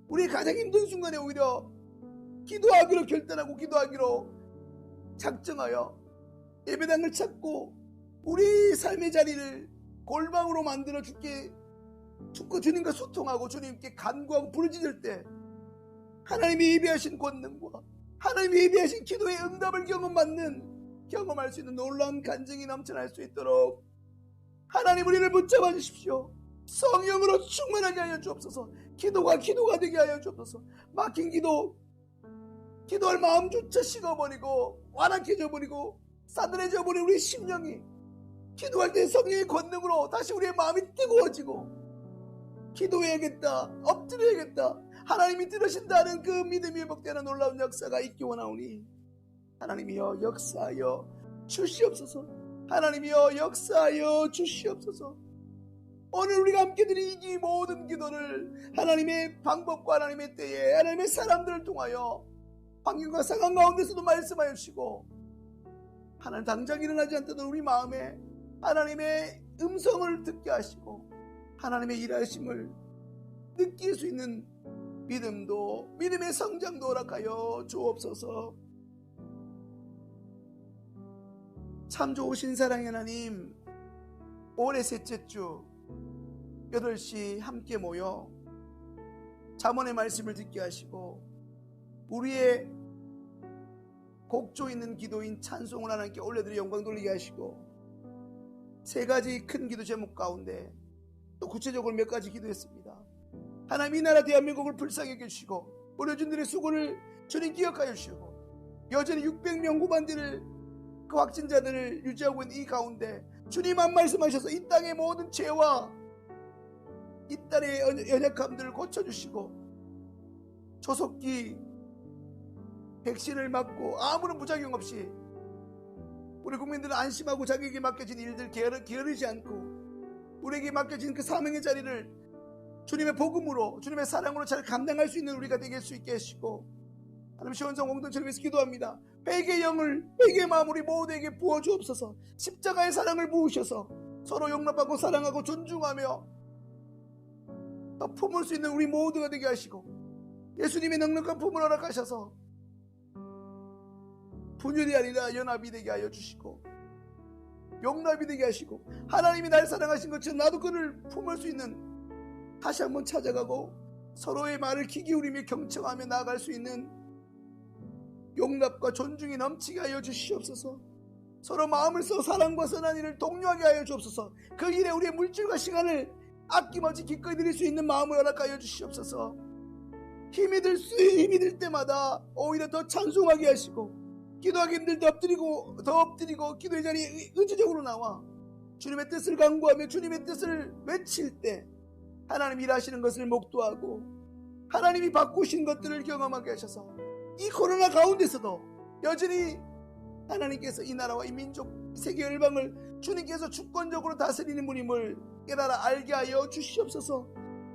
우리 가장 힘든 순간에 오히려 기도하기로 결단하고 기도하기로 작정하여 예배당을 찾고 우리 삶의 자리를 골방으로 만들어 죽고 주님과 소통하고 주님께 간구하고 부르짖을 때, 하나님이 예비하신 권능과 하나님이 예비하신 기도의 응답을 경험할 수 있는 놀라운 간증이 넘쳐날 수 있도록 하나님 우리를 붙잡아 주십시오. 성령으로 충만하게 하여 주옵소서. 기도가 되게 하여 주옵소서. 막힌 기도할 마음조차 식어버리고 완악해져 버리고 싸늘해져 버린 우리 심령이, 기도할 때 성령의 권능으로 다시 우리의 마음이 뜨거워지고, 기도해야겠다, 엎드려야겠다, 하나님이 들으신다는 그 믿음이 회복되는 놀라운 역사가 있기 원하오니, 하나님이여 역사하여 주시옵소서. 하나님이여 역사하여 주시옵소서. 오늘 우리가 함께 드린 이 모든 기도를 하나님의 방법과 하나님의 때에 하나님의 사람들을 통하여 환경과 상황 가운데서도 말씀하여 주시고, 하나님 당장 일어나지 않던 우리 마음에 하나님의 음성을 듣게 하시고 하나님의 일하심을 느낄 수 있는 믿음도, 믿음의 성장도 허락하여 주옵소서. 참 좋으신 사랑의 하나님, 올해 셋째 주 8시 함께 모여 잠언의 말씀을 듣게 하시고 우리의 곡조 있는 기도인 찬송을 하나님께 올려드려 영광 돌리게 하시고, 세 가지 큰 기도 제목 가운데 또 구체적으로 몇 가지 기도했습니다. 하나님, 이 나라 대한민국을 불쌍히 여겨주시고 의료진들의 수고를 주님 기억하여 주시고, 여전히 600명 후반들을 그 확진자들을 유지하고 있는 이 가운데 주님 한 말씀하셔서 이 땅의 모든 죄와 이 땅의 연약함들을 고쳐주시고, 조속기 백신을 맞고 아무런 부작용 없이 우리 국민들은 안심하고 자기에게 맡겨진 일들 게으르지 않고 우리에게 맡겨진 그 사명의 자리를 주님의 복음으로, 주님의 사랑으로 잘 감당할 수 있는 우리가 되게 할 수 있게 하시고, 하나님 시원성 공동체를 위해서 기도합니다. 회개의 영을, 회개의 마음을 우리 모두에게 부어주옵소서. 십자가의 사랑을 부으셔서 서로 용납하고 사랑하고 존중하며 더 품을 수 있는 우리 모두가 되게 하시고, 예수님의 넉넉한 품을 허락하셔서 분열이 아니라 연합이 되게 하여 주시고 용납이 되게 하시고, 하나님이 날 사랑하신 것처럼 나도 그를 품을 수 있는, 다시 한번 찾아가고 서로의 말을 귀 기울이며 경청하며 나아갈 수 있는 용납과 존중이 넘치게 하여 주시옵소서. 서로 마음을 써 사랑과 선한 일을 독려하게 하여 주옵소서. 그 일에 우리의 물질과 시간을 아낌없이 기꺼이 드릴 수 있는 마음을 허락하여 주시옵소서. 힘이 들 때마다 오히려 더 찬송하게 하시고, 기도하기 힘들 때 더 엎드리고 기도의 자리에 의지적으로 나와 주님의 뜻을 간구하며 주님의 뜻을 외칠 때 하나님 일하시는 것을 목도하고 하나님이 바꾸신 것들을 경험하게 하셔서, 이 코로나 가운데서도 여전히 하나님께서 이 나라와 이 민족, 세계 열방을 주님께서 주권적으로 다스리는 분임을 깨달아 알게 하여 주시옵소서.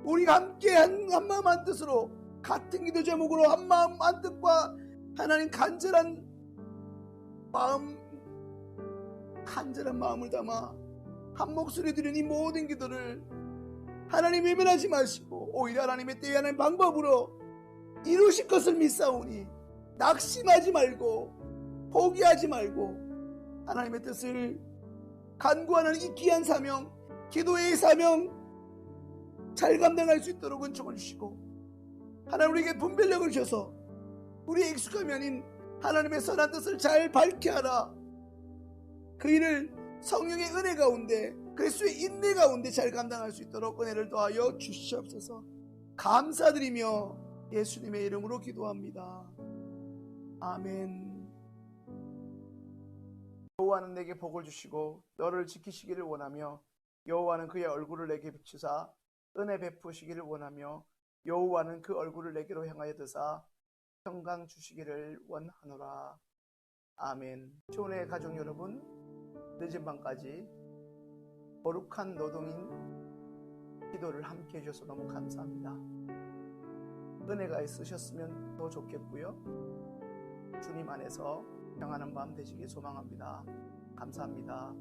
우리가 함께 한 마음 한 뜻으로 같은 기도 제목으로 한 마음 한 뜻과 하나님 간절한 마음을 담아 한 목소리 드린 이 모든 기도를 하나님 외면하지 마시고 오히려 하나님의 때에 하나님 방법으로 이루실 것을 믿사오니 낙심하지 말고 포기하지 말고 하나님의 뜻을 간구하는 이 귀한 사명, 기도의 사명 잘 감당할 수 있도록 은총을 주시고, 하나님 우리에게 분별력을 주셔서 우리의 익숙함이 아닌 하나님의 선한 뜻을 잘 밝게 하라. 그 일을 성령의 은혜 가운데, 그리스도의 인내 가운데 잘 감당할 수 있도록 은혜를 더하여 주시옵소서. 감사드리며 예수님의 이름으로 기도합니다. 아멘. 여호와는 내게 복을 주시고 너를 지키시기를 원하며, 여호와는 그의 얼굴을 내게 비추사 은혜 베푸시기를 원하며, 여호와는 그 얼굴을 내게로 향하여 드사 평강 주시기를 원하노라. 아멘. 좋은 가족 여러분, 늦은 밤까지 거룩한 노동인 기도를 함께 해주셔서 너무 감사합니다. 은혜가 있으셨으면 더 좋겠고요. 주님 안에서 평안한 밤 되시길 소망합니다. 감사합니다.